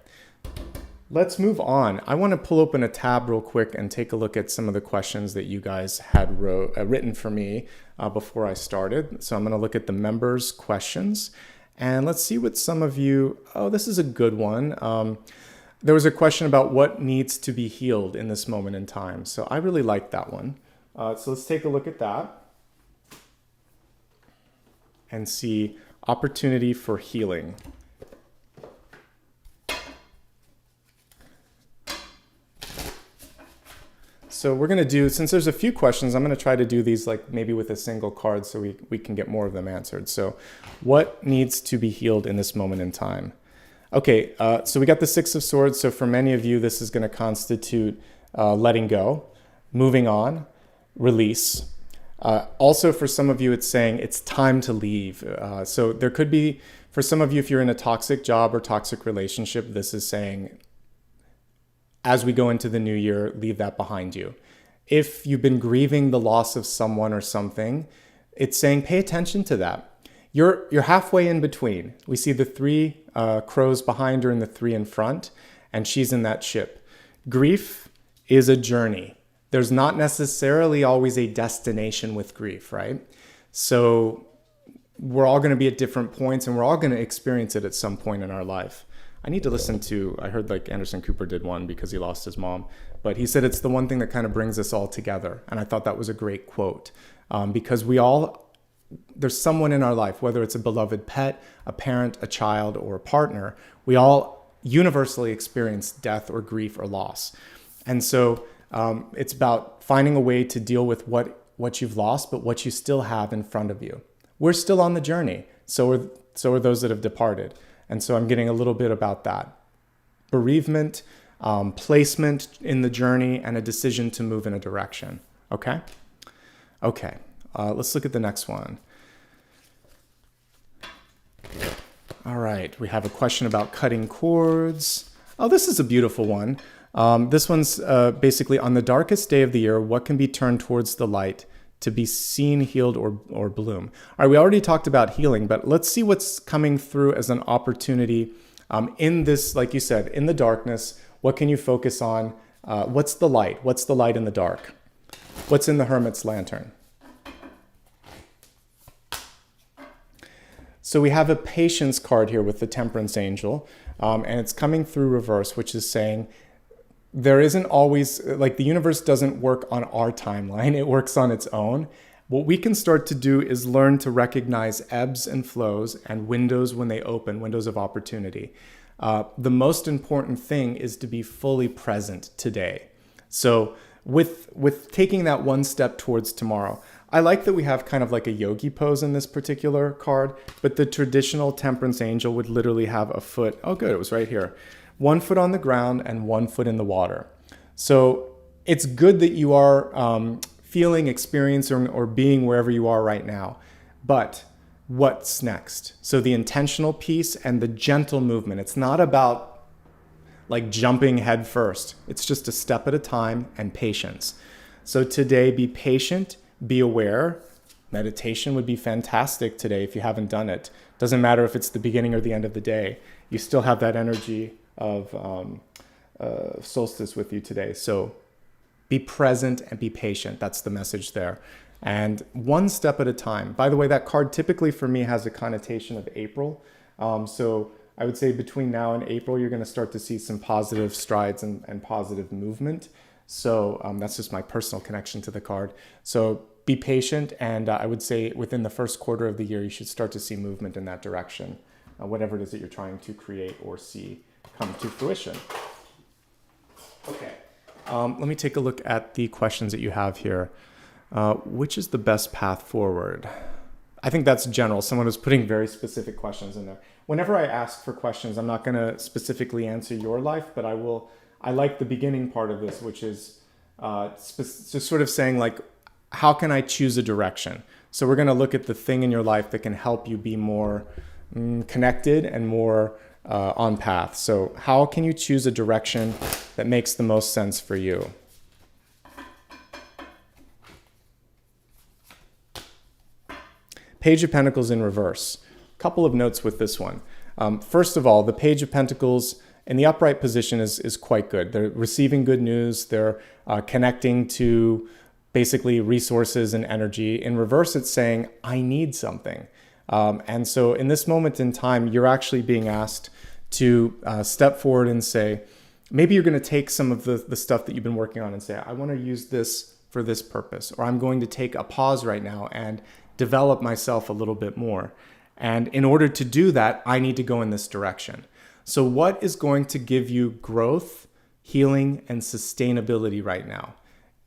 Let's move on. I want to pull open a tab real quick and take a look at some of the questions that you guys had written for me before I started. So I'm going to look at the members' questions. And let's see what some of you... Oh, this is a good one. There was a question about what needs to be healed in this moment in time. So I really like that one. So let's take a look at that and see opportunity for healing. So we're going to do, since there's a few questions, I'm going to try to do these like maybe with a single card so we can get more of them answered. So what needs to be healed in this moment in time? Okay, so we got the Six of Swords. So for many of you, this is going to constitute letting go, moving on, release. Also for some of you, it's saying it's time to leave. So there could be, for some of you, if you're in a toxic job or toxic relationship, this is saying, as we go into the new year, leave that behind you. If you've been grieving the loss of someone or something, it's saying pay attention to that. You're halfway in between. We see the three crows behind her and the three in front, and she's in that ship. Grief is a journey. There's not necessarily always a destination with grief, right? So we're all going to be at different points, and we're all going to experience it at some point in our life. I need to listen to, I heard like Anderson Cooper did one because he lost his mom, but he said it's the one thing that kind of brings us all together. And I thought that was a great quote because there's someone in our life, whether it's a beloved pet, a parent, a child, or a partner, we all universally experience death or grief or loss. And so it's about finding a way to deal with what you've lost, but what you still have in front of you. We're still on the journey. So are those that have departed. And so I'm getting a little bit about that. Bereavement, placement in the journey, and a decision to move in a direction. Okay? Okay. Let's look at the next one. All right. We have a question about cutting cords. Oh, this is a beautiful one. This one's basically on the darkest day of the year, what can be turned towards the light to be seen, healed, or bloom? All right, we already talked about healing, but let's see what's coming through as an opportunity in this, like you said, in the darkness. What can you focus on? What's the light? What's the light in the dark? What's in the Hermit's lantern? So we have a patience card here with the Temperance Angel, and it's coming through reverse, which is saying, there isn't always, like the universe doesn't work on our timeline, it works on its own. What we can start to do is learn to recognize ebbs and flows and windows when they open, windows of opportunity. The most important thing is to be fully present today. So with taking that one step towards tomorrow, I like that we have kind of like a yogi pose in this particular card, but the traditional Temperance Angel would literally have a foot. Oh, good, it was right here. 1 foot on the ground and 1 foot in the water. So it's good that you are feeling, experiencing, or being wherever you are right now. But what's next? So the intentional piece and the gentle movement. It's not about like jumping head first. It's just a step at a time and patience. So today, be patient, be aware. Meditation would be fantastic today if you haven't done it. Doesn't matter if it's the beginning or the end of the day. You still have that energy of solstice with you today. So be present and be patient. That's the message there. and one step at a time. By the way, that card typically for me has a connotation of April. So I would say between now and April, you're going to start to see some positive strides and positive movement. So that's just my personal connection to the card. So be patient, and I would say within the first quarter of the year, you should start to see movement in that direction, whatever it is that you're trying to create or see come to fruition. Okay, let me take a look at the questions that you have here. Which is the best path forward? I think that's general. Someone is putting very specific questions in there. Whenever I ask for questions, I'm not going to specifically answer your life, but I like the beginning part of this, which is just sort of saying like, how can I choose a direction? So we're going to look at the thing in your life that can help you be more connected and more on path. So how can you choose a direction that makes the most sense for you? Page of Pentacles in reverse. A couple of notes with this one. First of all, the Page of Pentacles in the upright position is quite good. They're receiving good news. They're connecting to basically resources and energy. In reverse, it's saying, I need something. And so in this moment in time, you're actually being asked to step forward and say, maybe you're going to take some of the stuff that you've been working on and say, I want to use this for this purpose, or I'm going to take a pause right now and develop myself a little bit more. And in order to do that, I need to go in this direction. So what is going to give you growth, healing, and sustainability right now?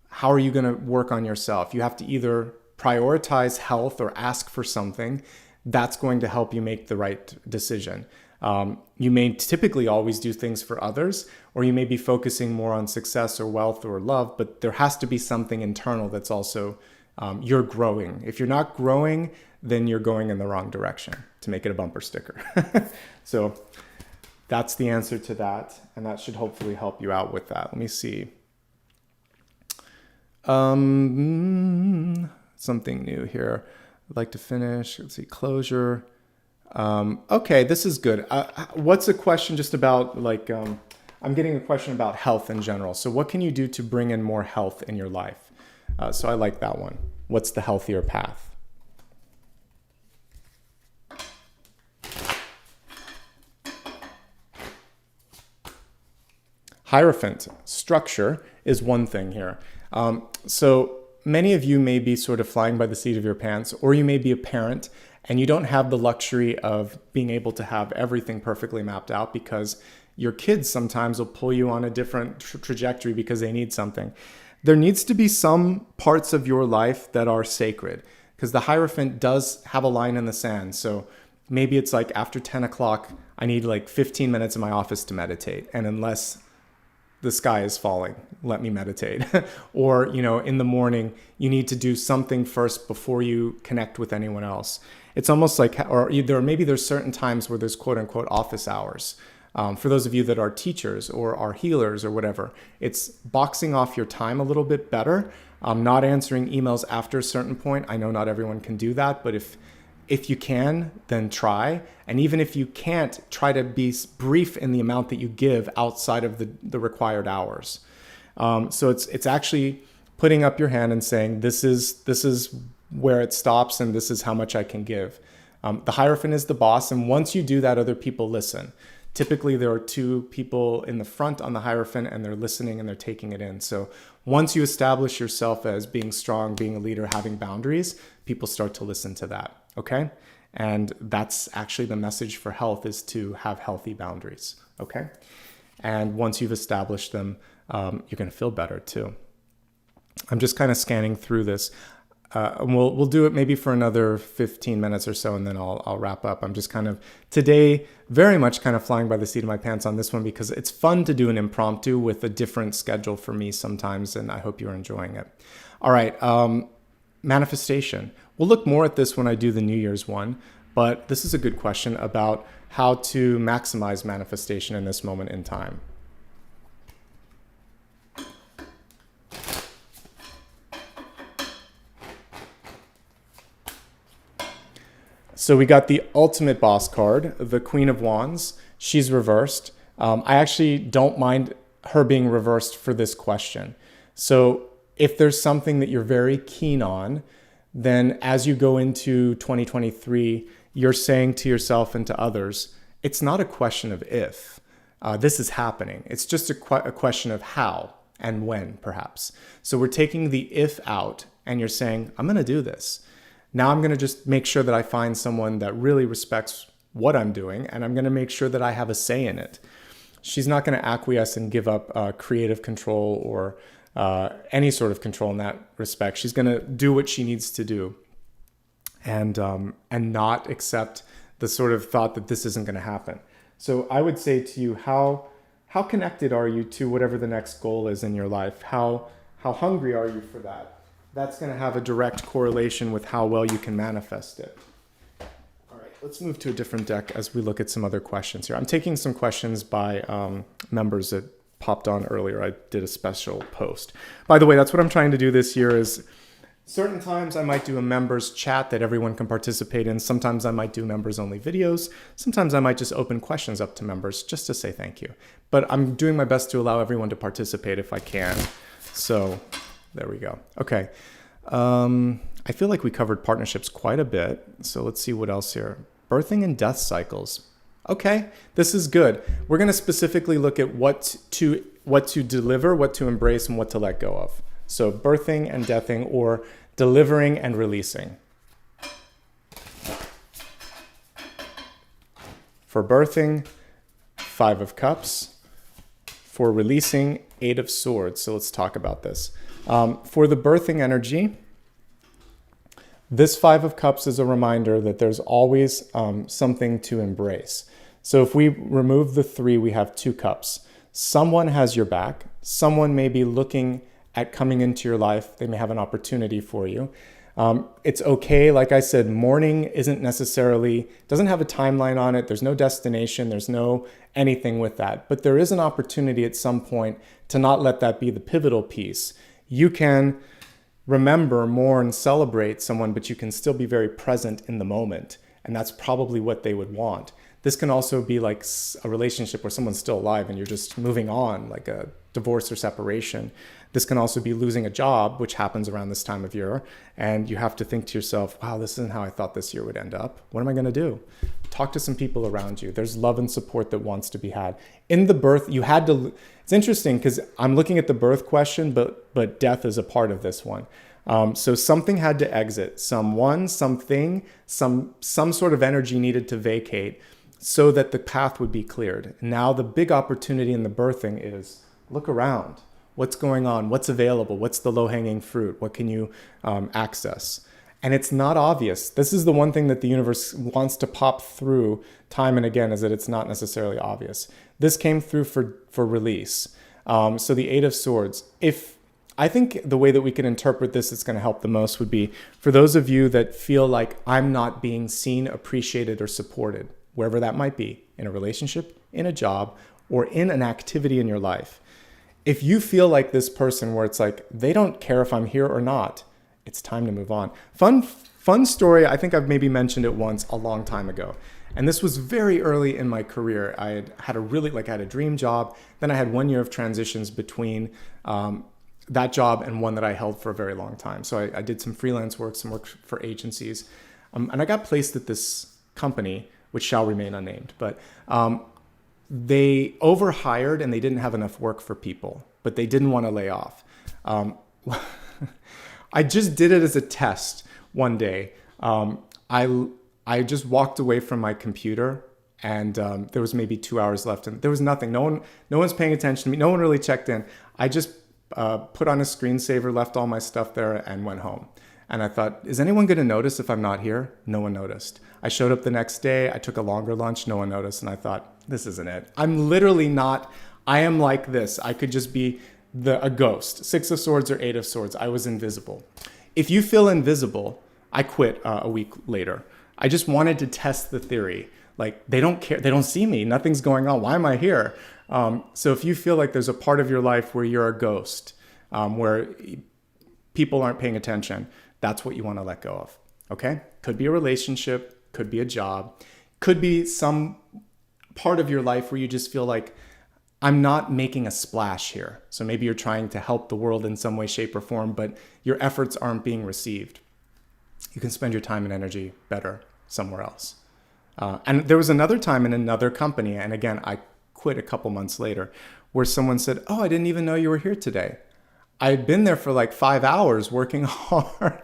How are you going to work on yourself? You have to either prioritize health or ask for something that's going to help you make the right decision. You may typically always do things for others, or you may be focusing more on success or wealth or love, but there has to be something internal that's also you're growing. If you're not growing, then you're going in the wrong direction, to make it a bumper sticker. So that's the answer to that, and that should hopefully help you out with that. Let me see. Something new here. I'd like to finish. Let's see, closure. Okay, this is good. What's a question just about like, I'm getting a question about health in general. So what can you do to bring in more health in your life? So I like that one. What's the healthier path? Hierophant, structure is one thing here. So many of you may be sort of flying by the seat of your pants, or you may be a parent and you don't have the luxury of being able to have everything perfectly mapped out, because your kids sometimes will pull you on a different trajectory because they need something. There needs to be some parts of your life that are sacred, because the Hierophant does have a line in the sand. So maybe it's like after 10 o'clock, I need like 15 minutes in my office to meditate. And unless the sky is falling, let me meditate. Or, you know, in the morning, you need to do something first before you connect with anyone else. It's almost like, or maybe there's certain times where there's quote unquote office hours. For those of you that are teachers or are healers or whatever, it's boxing off your time a little bit better. Not answering emails after a certain point. I know not everyone can do that, but if you can, then try. And even if you can't, try to be brief in the amount that you give outside of the required hours. So it's actually putting up your hand and saying, this is where it stops and this is how much I can give. The Hierophant is the boss, and once you do that, other people listen. Typically, there are two people in the front on the Hierophant, and they're listening and they're taking it in. So once you establish yourself as being strong, being a leader, having boundaries, people start to listen to that, okay? And that's actually the message for health, is to have healthy boundaries, okay? And once you've established them, you're gonna feel better too. I'm just kind of scanning through this. And we'll do it maybe for another 15 minutes or so, and then I'll wrap up. I'm just kind of today very much kind of flying by the seat of my pants on this one, because it's fun to do an impromptu with a different schedule for me sometimes, and I hope you're enjoying it. All right, manifestation. We'll look more at this when I do the New Year's one, but this is a good question about how to maximize manifestation in this moment in time. So we got the ultimate boss card, the Queen of Wands. She's reversed. I actually don't mind her being reversed for this question. So if there's something that you're very keen on, then as you go into 2023, you're saying to yourself and to others, it's not a question of if this is happening. It's just a question of how and when, perhaps. So we're taking the if out and you're saying, I'm going to do this. Now I'm going to just make sure that I find someone that really respects what I'm doing, and I'm going to make sure that I have a say in it. She's not going to acquiesce and give up creative control or any sort of control in that respect. She's going to do what she needs to do, and not accept the sort of thought that this isn't going to happen. So I would say to you, how connected are you to whatever the next goal is in your life? How hungry are you for that? That's going to have a direct correlation with how well you can manifest it. All right, let's move to a different deck as we look at some other questions here. I'm taking some questions by members that popped on earlier. I did a special post. By the way, that's what I'm trying to do this year is certain times I might do a members chat that everyone can participate in. Sometimes I might do members only videos. Sometimes I might just open questions up to members just to say thank you. But I'm doing my best to allow everyone to participate if I can. So there we go. Okay. I feel like we covered partnerships quite a bit. So let's see what else here. Birthing and death cycles. Okay, this is good. We're going to specifically look at what to deliver, what to embrace, and what to let go of. So birthing and deathing, or delivering and releasing. For birthing, 5 of Cups. For releasing, 8 of Swords. So let's talk about this. For the birthing energy, this 5 of Cups is a reminder that there's always something to embrace. So if we remove the 3, we have 2 cups. Someone has your back. Someone may be looking at coming into your life. They may have an opportunity for you. It's okay. Like I said, mourning doesn't have a timeline on it. There's no destination. There's no anything with that. But there is an opportunity at some point to not let that be the pivotal piece. You can remember, mourn, celebrate someone, but you can still be very present in the moment. And that's probably what they would want. This can also be like a relationship where someone's still alive and you're just moving on, like a divorce or separation. This can also be losing a job, which happens around this time of year. And you have to think to yourself, wow, this isn't how I thought this year would end up. What am I going to do? Talk to some people around you. There's love and support that wants to be had. In the birth, it's interesting because I'm looking at the birth question, but death is a part of this one. So something had to exit. Something, some sort of energy needed to vacate so that the path would be cleared. Now the big opportunity in the birthing is look around. What's going on? What's available? What's the low-hanging fruit? What can you access? And it's not obvious. This is the one thing that the universe wants to pop through time and again, is that it's not necessarily obvious. This came through for release. So the 8 of Swords. I think the way that we can interpret this that's going to help the most would be for those of you that feel like I'm not being seen, appreciated, or supported, wherever that might be, in a relationship, in a job, or in an activity in your life. If you feel like this person where it's like, they don't care if I'm here or not, it's time to move on. Fun story, I think I've maybe mentioned it once a long time ago. And this was very early in my career. I had a dream job. Then I had 1 year of transitions between that job and one that I held for a very long time. So I did some freelance work, some work for agencies. And I got placed at this company, which shall remain unnamed. But they overhired and they didn't have enough work for people, but they didn't want to lay off. I just did it as a test one day. I just walked away from my computer and there was maybe 2 hours left and there was nothing. No one's paying attention to me. No one really checked in. I just put on a screensaver, left all my stuff there and went home. And I thought, is anyone going to notice if I'm not here? No one noticed. I showed up the next day. I took a longer lunch. No one noticed. And I thought, this isn't it. I'm literally not. I am like this. I could just be a ghost. 6 of Swords or 8 of Swords. I was invisible. If you feel invisible, I quit a week later. I just wanted to test the theory. Like, they don't care. They don't see me. Nothing's going on. Why am I here? So if you feel like there's a part of your life where you're a ghost, where people aren't paying attention, that's what you want to let go of. Okay? Could be a relationship, could be a job, could be some part of your life where you just feel like, I'm not making a splash here. So maybe you're trying to help the world in some way, shape, or form, but your efforts aren't being received. you can spend your time and energy better somewhere else. And there was another time in another company, and again, I quit a couple months later, where someone said, "Oh, I didn't even know you were here today." I had been there for like 5 hours working hard,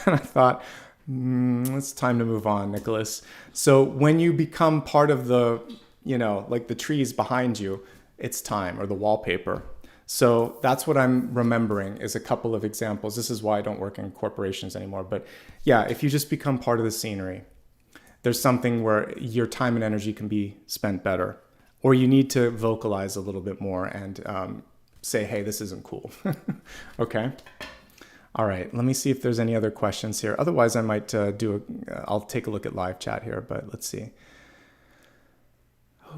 and I thought, it's time to move on, Nicholas. So when you become part of the, like the trees behind you, it's time, or the wallpaper. So that's what I'm remembering is a couple of examples. This is why I don't work in corporations anymore. But yeah, if you just become part of the scenery, there's something where your time and energy can be spent better, or you need to vocalize a little bit more and say, hey, this isn't cool. Okay. All right. Let me see if there's any other questions here. Otherwise, I might I'll take a look at live chat here, but let's see.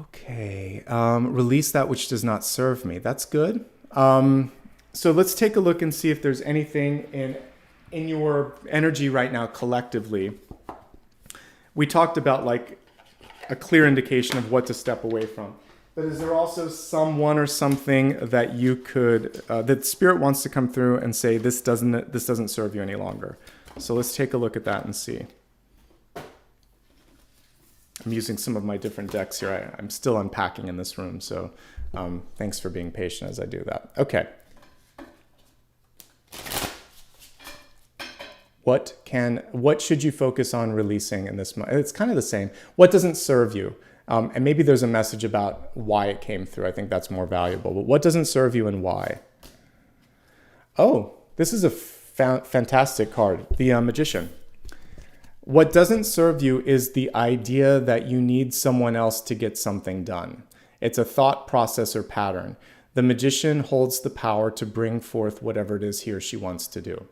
Okay. Release that which does not serve me. That's good. So let's take a look and see if there's anything in your energy right now collectively. We talked about like a clear indication of what to step away from. But is there also someone or something that you could, that spirit wants to come through and say, this doesn't serve you any longer? So let's take a look at that and see. I'm using some of my different decks here. I'm still unpacking in this room, so thanks for being patient as I do that. Okay. What should you focus on releasing in this month? It's kind of the same. What doesn't serve you? And maybe there's a message about why it came through. I think that's more valuable. But what doesn't serve you and why? Oh, this is a fantastic card. The Magician. What doesn't serve you is the idea that you need someone else to get something done. It's a thought process or pattern. The Magician holds the power to bring forth whatever it is he or she wants to do.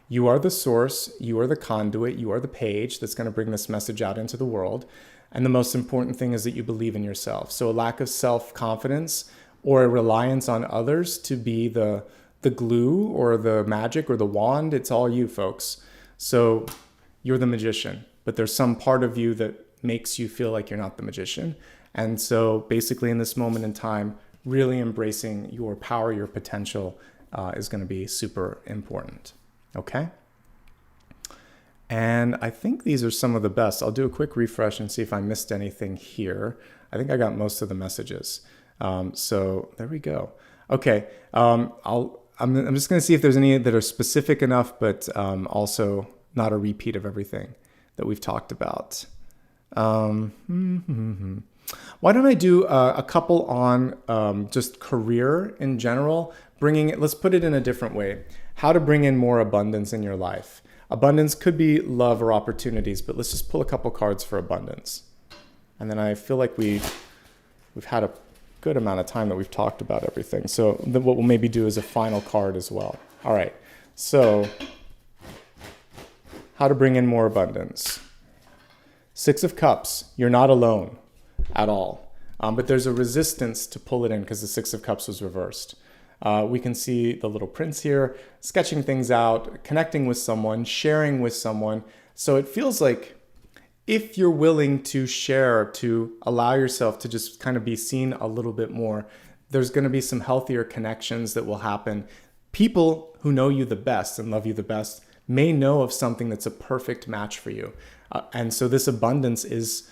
You are the source, you are the conduit, you are the page that's going to bring this message out into the world. And the most important thing is that you believe in yourself. So a lack of self-confidence or a reliance on others to be the glue or the magic or the wand, it's all you, folks. So you're the magician, but there's some part of you that makes you feel like you're not the magician. And so basically in this moment in time, really embracing your power, your potential is going to be super important. Okay? And I think these are some of the best. I'll do a quick refresh and see if I missed anything here. I think I got most of the messages. So there we go. Okay. I'm just going to see if there's any that are specific enough, but also not a repeat of everything that we've talked about. Why don't I do a couple on just career in general, let's put it in a different way. How to bring in more abundance in your life. Abundance could be love or opportunities, but let's just pull a couple cards for abundance. And then I feel like we've had a good amount of time that we've talked about everything. So what we'll maybe do is a final card as well. All right. So how to bring in more abundance. 6 of Cups. You're not alone at all. But there's a resistance to pull it in because the 6 of Cups was reversed. We can see the little prince here, sketching things out, connecting with someone, sharing with someone. So it feels like if you're willing to share, to allow yourself to just kind of be seen a little bit more, there's going to be some healthier connections that will happen. People who know you the best and love you the best may know of something that's a perfect match for you. And so this abundance is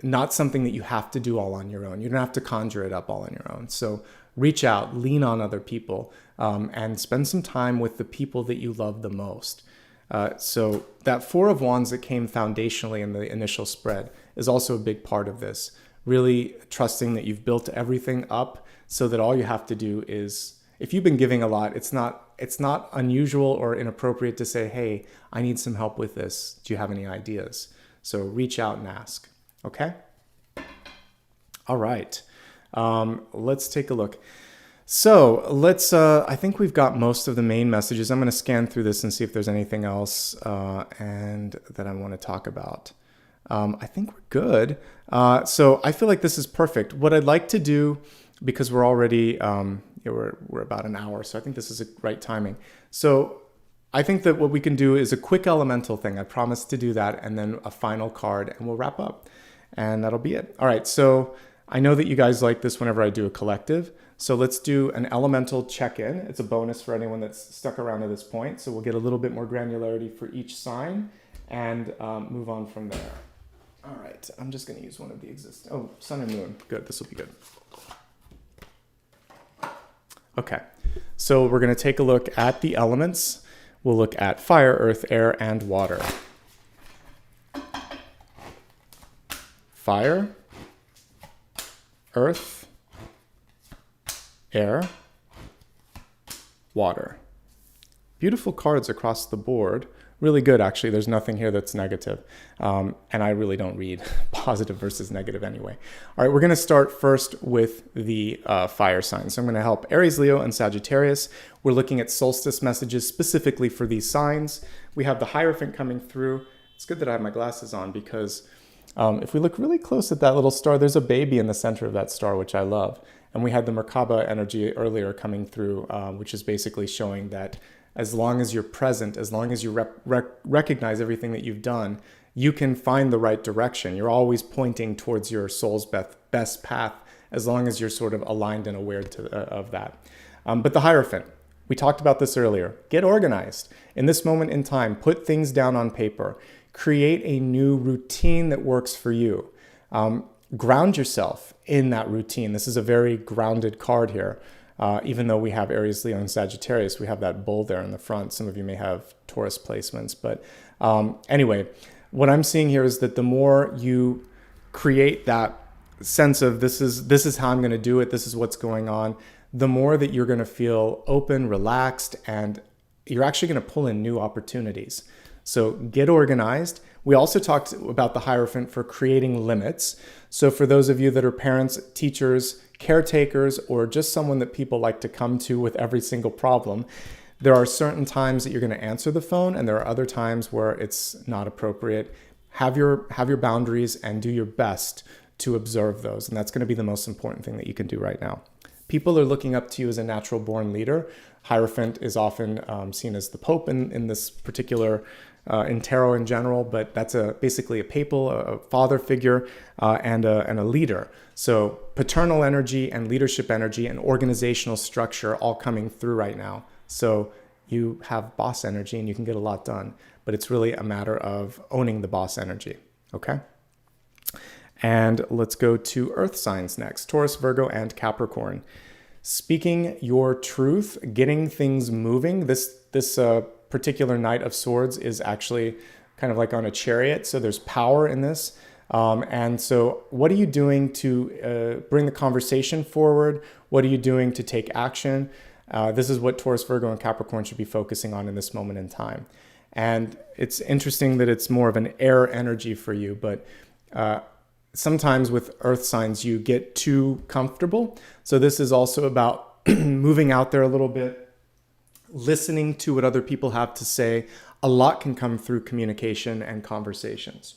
not something that you have to do all on your own. You don't have to conjure it up all on your own. So reach out, lean on other people, and spend some time with the people that you love the most. So that 4 of Wands that came foundationally in the initial spread is also a big part of this. Really trusting that you've built everything up so that all you have to do is, if you've been giving a lot, it's not unusual or inappropriate to say, hey, I need some help with this. Do you have any ideas? So reach out and ask. Okay? All right. Let's take a look. So I think we've got most of the main messages. I'm going to scan through this and see if there's anything else and that I want to talk about. I think we're good. So I feel like this is perfect. What I'd like to do, because we're already, we're about an hour, so I think this is a right timing. So I think that what we can do is a quick elemental thing. I promise to do that, and then a final card, and we'll wrap up. And that'll be it. All right, so I know that you guys like this whenever I do a collective. So let's do an elemental check-in. It's a bonus for anyone that's stuck around to this point. So we'll get a little bit more granularity for each sign. and move on from there. All right, I'm just going to use one of the existing. Oh, sun and moon. Good, this will be good. Okay, so we're going to take a look at the elements. We'll look at fire, earth, air, and water. Fire, earth, air, water. Beautiful cards across the board. Really good, actually. There's nothing here that's negative. And I really don't read positive versus negative anyway. All right, we're going to start first with the fire signs. So I'm going to help Aries, Leo, and Sagittarius. We're looking at solstice messages specifically for these signs. We have the Hierophant coming through. It's good that I have my glasses on because if we look really close at that little star, there's a baby in the center of that star, which I love. And we had the Merkaba energy earlier coming through, which is basically showing that as long as you're present, as long as you recognize everything that you've done, you can find the right direction. You're always pointing towards your soul's best path, as long as you're sort of aligned and aware of that. But the Hierophant, we talked about this earlier. Get organized. In this moment in time, put things down on paper. Create a new routine that works for you. Ground yourself in that routine. This is a very grounded card here. Even though we have Aries, Leo, and Sagittarius, we have that bull there in the front. Some of you may have Taurus placements. But anyway, what I'm seeing here is that the more you create that sense of this is how I'm going to do it, this is what's going on, the more that you're going to feel open, relaxed, and you're actually going to pull in new opportunities. So get organized. We also talked about the Hierophant for creating limits. So for those of you that are parents, teachers, caretakers, or just someone that people like to come to with every single problem, there are certain times that you're going to answer the phone, and there are other times where it's not appropriate. Have your boundaries and do your best to observe those. And that's going to be the most important thing that you can do right now. People are looking up to you as a natural born leader. Hierophant is often seen as the Pope in this particular in tarot in general, but that's basically a papal, a father figure, and a leader. So paternal energy and leadership energy and organizational structure all coming through right now. So you have boss energy and you can get a lot done, but it's really a matter of owning the boss energy, okay? And let's go to earth signs next, Taurus, Virgo, and Capricorn. Speaking your truth, getting things moving. This particular Knight of Swords is actually kind of like on a chariot, so there's power in this. And so what are you doing to bring the conversation forward? What are you doing to take action? This is what Taurus, Virgo, and Capricorn should be focusing on in this moment in time. And it's interesting that it's more of an air energy for you, but sometimes with earth signs, you get too comfortable. So this is also about moving out there a little bit, listening to what other people have to say. A lot can come through communication and conversations.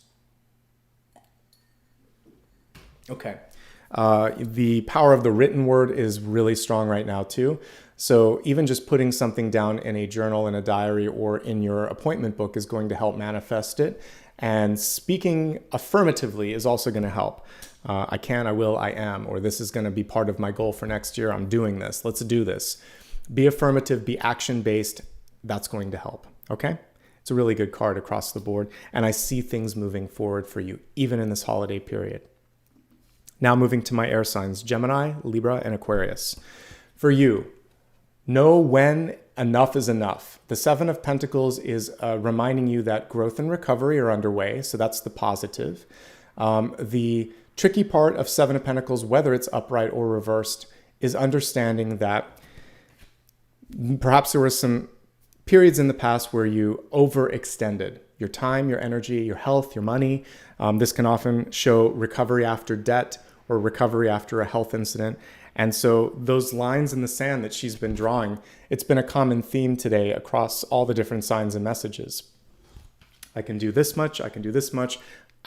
Okay. The power of the written word is really strong right now too. So even just putting something down in a journal, in a diary, or in your appointment book is going to help manifest it. And speaking affirmatively is also going to help. I can, I will, I am, or this is going to be part of my goal for next year. I'm doing this. Let's do this. Be affirmative, be action-based. That's going to help, okay? It's a really good card across the board. And I see things moving forward for you, even in this holiday period. Now moving to my air signs, Gemini, Libra, and Aquarius. For you, know when enough is enough. The Seven of Pentacles is reminding you that growth and recovery are underway, so that's the positive. The tricky part of Seven of Pentacles, whether it's upright or reversed, is understanding that perhaps there were some periods in the past where you overextended your time, your energy, your health, your money. This can often show recovery after debt or recovery after a health incident. And so those lines in the sand that she's been drawing, it's been a common theme today across all the different signs and messages. I can do this much, I can do this much.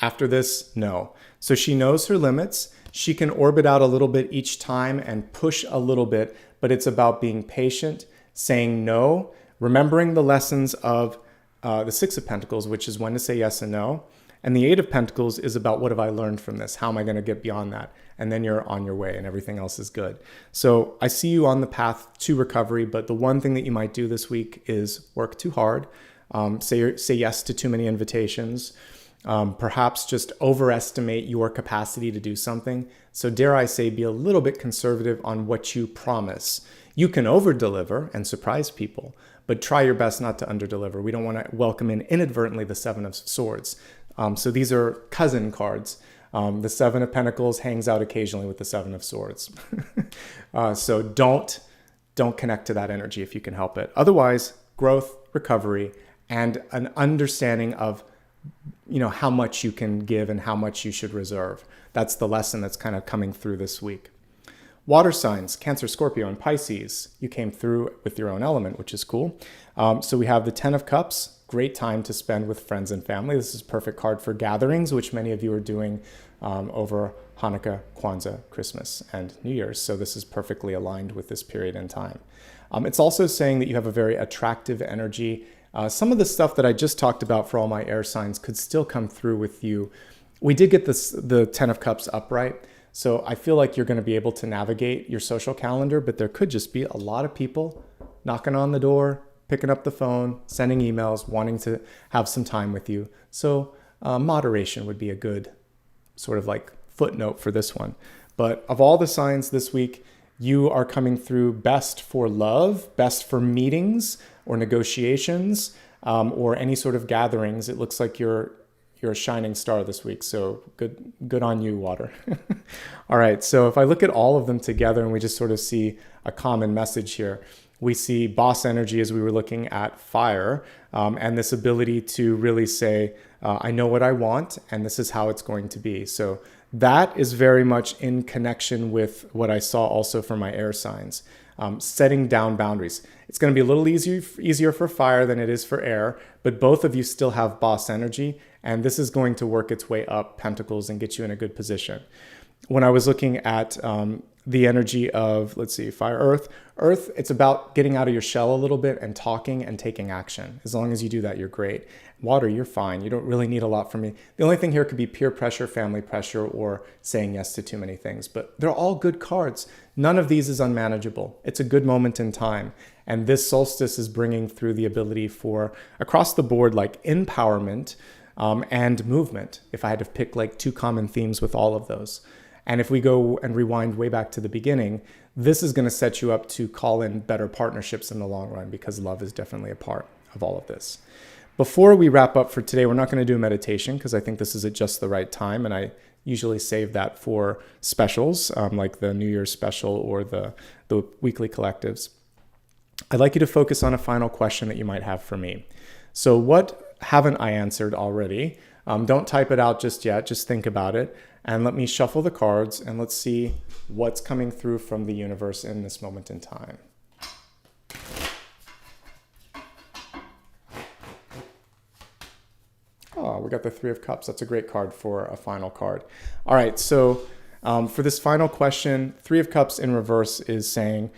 After this, no. So she knows her limits. She can orbit out a little bit each time and push a little bit, but it's about being patient, saying no, remembering the lessons of the Six of Pentacles, which is when to say yes and no. And the Eight of Pentacles is about what have I learned from this? How am I going to get beyond that? And then you're on your way and everything else is good. So I see you on the path to recovery, but the one thing that you might do this week is work too hard. Say yes to too many invitations. Perhaps just overestimate your capacity to do something. So dare I say, be a little bit conservative on what you promise. You can over-deliver and surprise people, but try your best not to under-deliver. We don't want to welcome in inadvertently the Seven of Swords. So these are cousin cards. The Seven of Pentacles hangs out occasionally with the Seven of Swords. So don't connect to that energy if you can help it. Otherwise, growth, recovery, and an understanding of how much you can give and how much you should reserve. That's the lesson that's kind of coming through this week. Water signs, Cancer, Scorpio, and Pisces. You came through with your own element, which is cool. So we have the Ten of Cups, great time to spend with friends and family. This is a perfect card for gatherings, which many of you are doing over Hanukkah, Kwanzaa, Christmas, and New Year's. So this is perfectly aligned with this period in time. It's also saying that you have a very attractive energy. Some of the stuff that I just talked about for all my air signs could still come through with you. We did get the Ten of Cups upright. So I feel like you're going to be able to navigate your social calendar, but there could just be a lot of people knocking on the door, picking up the phone, sending emails, wanting to have some time with you. So moderation would be a good sort of like footnote for this one. But of all the signs this week, you are coming through best for love, best for meetings or negotiations or any sort of gatherings. It looks like you're a shining star this week. So good on you, water. All right. So if I look at all of them together and we just sort of see a common message here, we see boss energy as we were looking at fire and this ability to really say, I know what I want and this is how it's going to be. So that is very much in connection with what I saw also for my air signs, setting down boundaries. It's going to be a little easier for fire than it is for air, but both of you still have boss energy, and this is going to work its way up Pentacles and get you in a good position. When I was looking at the energy of, let's see, fire, earth, it's about getting out of your shell a little bit and talking and taking action. As long as you do that, you're great. Water, you're fine. You don't really need a lot from me. The only thing here could be peer pressure, family pressure, or saying yes to too many things. But they're all good cards. None of these is unmanageable. It's a good moment in time. And this solstice is bringing through the ability for, across the board, like empowerment and movement. If I had to pick like two common themes with all of those. And if we go and rewind way back to the beginning, this is going to set you up to call in better partnerships in the long run because love is definitely a part of all of this. Before we wrap up for today, we're not going to do a meditation because I think this is at just the right time. And I usually save that for specials like the New Year's special or the weekly collectives. I'd like you to focus on a final question that you might have for me. So what haven't I answered already? Don't type it out just yet. Just think about it. And let me shuffle the cards and let's see what's coming through from the universe in this moment in time. Oh, we got the Three of Cups. That's a great card for a final card. All right, so for this final question, Three of Cups in reverse is saying,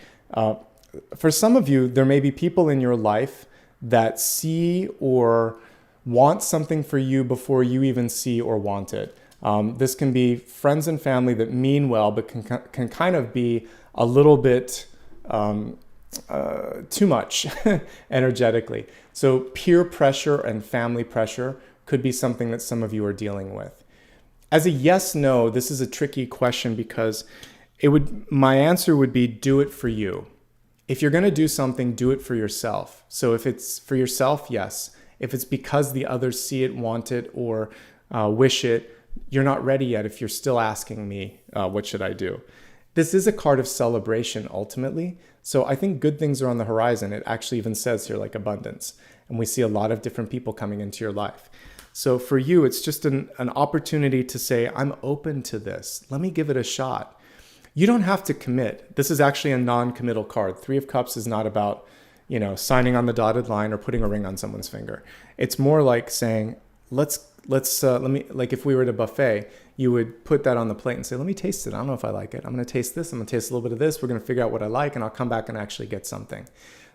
for some of you, there may be people in your life that see or want something for you before you even see or want it. This can be friends and family that mean well, but can kind of be a little bit too much energetically. So peer pressure and family pressure could be something that some of you are dealing with. As a yes, no, this is a tricky question because my answer would be do it for you. If you're going to do something, do it for yourself. So if it's for yourself, yes. If it's because the others see it, want it, or wish it, you're not ready yet if you're still asking me, what should I do? This is a card of celebration ultimately. So I think good things are on the horizon. It actually even says here like abundance. And we see a lot of different people coming into your life. So for you, it's just an opportunity to say, I'm open to this. Let me give it a shot. You don't have to commit. This is actually a non-committal card. Three of Cups is not about, signing on the dotted line or putting a ring on someone's finger. It's more like saying, let me, like if we were at a buffet, you would put that on the plate and say, let me taste it. I don't know if I like it. I'm going to taste this. I'm going to taste a little bit of this. We're going to figure out what I like, and I'll come back and actually get something.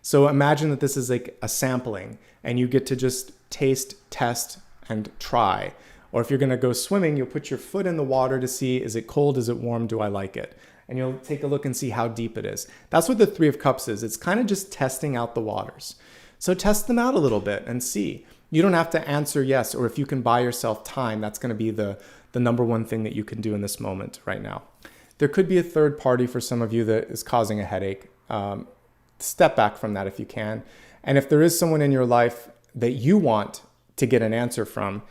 So imagine that this is like a sampling, and you get to just taste, test, and try. Or if you're going to go swimming, you'll put your foot in the water to see, is it cold? Is it warm? Do I like it? And you'll take a look and see how deep it is. That's what the Three of Cups is. It's kind of just testing out the waters. So test them out a little bit and see. You don't have to answer yes, or if you can buy yourself time, that's going to be the number one thing that you can do in this moment right now. There could be a third party for some of you that is causing a headache. Step back from that if you can. And if there is someone in your life that you want to get an answer from,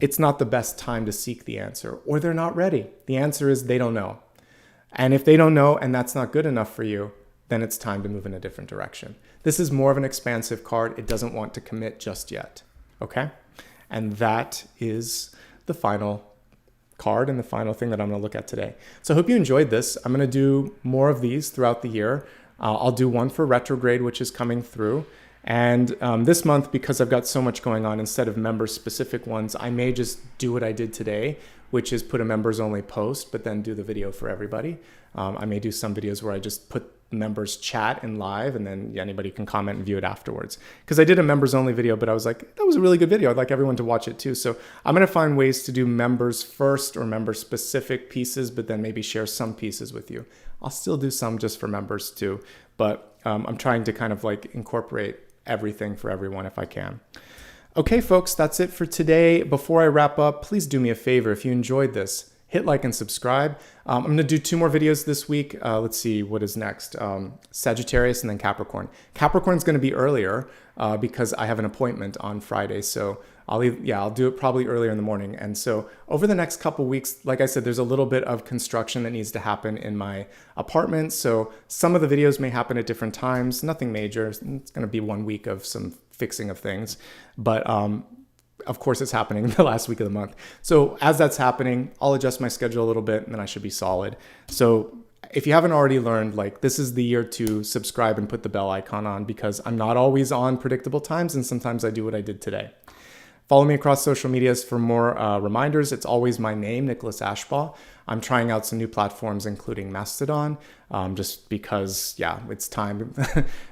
it's not the best time to seek the answer, or they're not ready. The answer is they don't know. And if they don't know and that's not good enough for you, then it's time to move in a different direction. This is more of an expansive card. It doesn't want to commit just yet. Okay? And that is the final card and the final thing that I'm going to look at today. So I hope you enjoyed this. I'm going to do more of these throughout the year. I'll do one for retrograde, which is coming through. And this month, because I've got so much going on, instead of member-specific ones, I may just do what I did today, which is put a members-only post, but then do the video for everybody. I may do some videos where I just put members chat in live, and then anybody can comment and view it afterwards. Because I did a members-only video, but I was like, that was a really good video. I'd like everyone to watch it too. So I'm going to find ways to do members first or member-specific pieces, but then maybe share some pieces with you. I'll still do some just for members too, but I'm trying to kind of like incorporate everything for everyone if I can. Okay, folks, that's it for today. Before I wrap up, please do me a favor. If you enjoyed this, hit like and subscribe. I'm going to do 2 more videos this week. Let's see what is next. Sagittarius and then Capricorn. Capricorn is going to be earlier because I have an appointment on Friday. So I'll do it probably earlier in the morning. And so over the next couple weeks, like I said, there's a little bit of construction that needs to happen in my apartment. So some of the videos may happen at different times. Nothing major. It's going to be 1 week of some fixing of things. But of course, it's happening the last week of the month. So as that's happening, I'll adjust my schedule a little bit and then I should be solid. So if you haven't already learned, like this is the year to subscribe and put the bell icon on, because I'm not always on predictable times and sometimes I do what I did today. Follow me across social medias for more reminders. It's always my name, Nicholas Ashbaugh. I'm trying out some new platforms, including Mastodon, just because, it's time.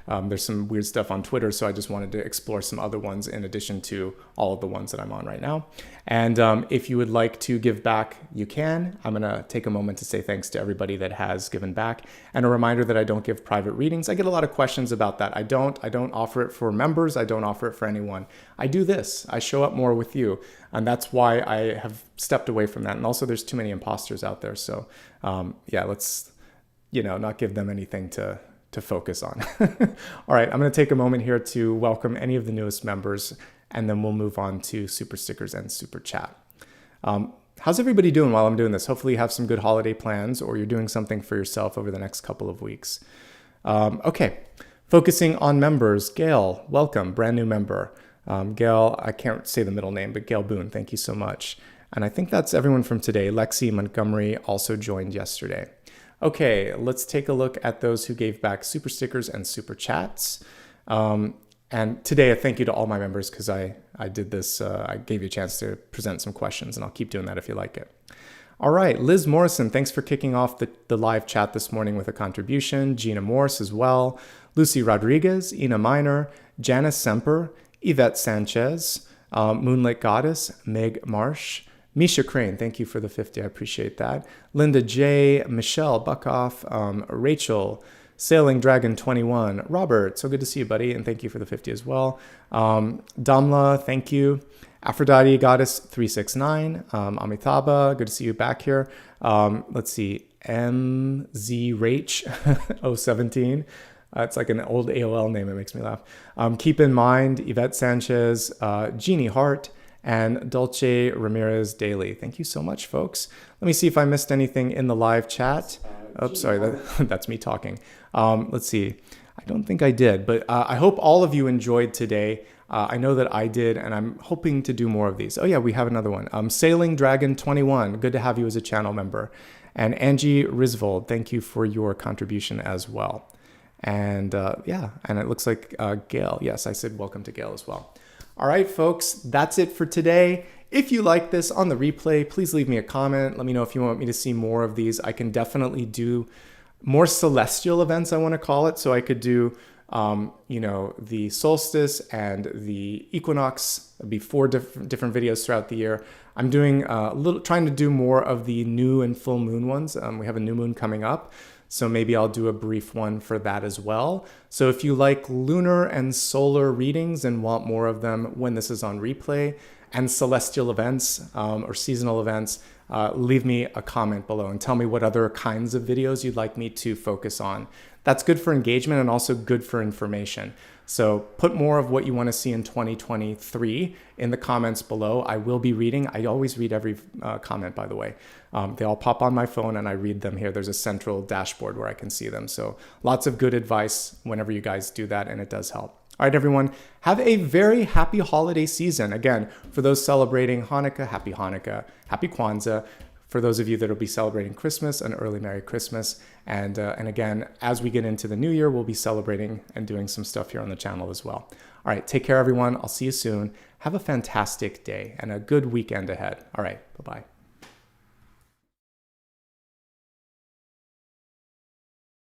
There's some weird stuff on Twitter, so I just wanted to explore some other ones in addition to all of the ones that I'm on right now. And if you would like to give back, you can. I'm going to take a moment to say thanks to everybody that has given back. And a reminder that I don't give private readings. I get a lot of questions about that. I don't offer it for members. I don't offer it for anyone. I do this. I show up more with you. And that's why I have stepped away from that. And also there's too many imposters out there. So let's, not give them anything to focus on. All right, I'm going to take a moment here to welcome any of the newest members, and then we'll move on to super stickers and super chat. How's everybody doing while I'm doing this? Hopefully you have some good holiday plans, or you're doing something for yourself over the next couple of weeks. Okay, focusing on members. Gail, welcome, brand new member. Gail, I can't say the middle name, but Gail Boone, thank you so much. And I think that's everyone from today. Lexi Montgomery also joined yesterday. Okay, let's take a look at those who gave back super stickers and super chats. And today, a thank you to all my members, because I did this. I gave you a chance to present some questions, and I'll keep doing that if you like it. All right, Liz Morrison, thanks for kicking off the live chat this morning with a contribution. Gina Morse as well. Lucy Rodriguez, Ina Miner, Janice Semper, Yvette Sanchez, Moonlit Goddess, Meg Marsh, Misha Crane, thank you for the 50. I appreciate that. Linda J, Michelle Buckoff, Rachel, Sailing Dragon 21, Robert, so good to see you, buddy, and thank you for the 50 as well. Damla, thank you. Aphrodite Goddess 369, Amitabha, good to see you back here. Let's see, MZ Rach 017. It's like an old AOL name. It makes me laugh. Keep in mind, Yvette Sanchez, Jeannie Hart, and Dulce Ramirez Daly. Thank you so much, folks. Let me see if I missed anything in the live chat. Oops, sorry, that's me talking. Let's see. I don't think I did, but I hope all of you enjoyed today. I know that I did, and I'm hoping to do more of these. Oh yeah, we have another one. Sailing Dragon 21. Good to have you as a channel member. And Angie Risvold, thank you for your contribution as well. And and it looks like Gail. Yes, I said welcome to Gail as well. All right, folks, that's it for today. If you like this on the replay, please leave me a comment. Let me know if you want me to see more of these. I can definitely do more celestial events, I want to call it. So I could do, the solstice and the equinox. It'll be 4 different videos throughout the year. I'm doing trying to do more of the new and full moon ones. We have a new moon coming up. So maybe I'll do a brief one for that as well. So if you like lunar and solar readings and want more of them when this is on replay, and celestial events or seasonal events, leave me a comment below and tell me what other kinds of videos you'd like me to focus on. That's good for engagement and also good for information. So put more of what you want to see in 2023 in the comments below. I will be reading. I always read every comment, by the way. They all pop on my phone and I read them here. There's a central dashboard where I can see them. So lots of good advice whenever you guys do that, and it does help. All right, everyone, have a very happy holiday season. Again, for those celebrating Hanukkah, happy Kwanzaa. For those of you that will be celebrating Christmas, an early Merry Christmas. And again, as we get into the new year, we'll be celebrating and doing some stuff here on the channel as well. All right, take care, everyone. I'll see you soon. Have a fantastic day and a good weekend ahead. All right, bye-bye.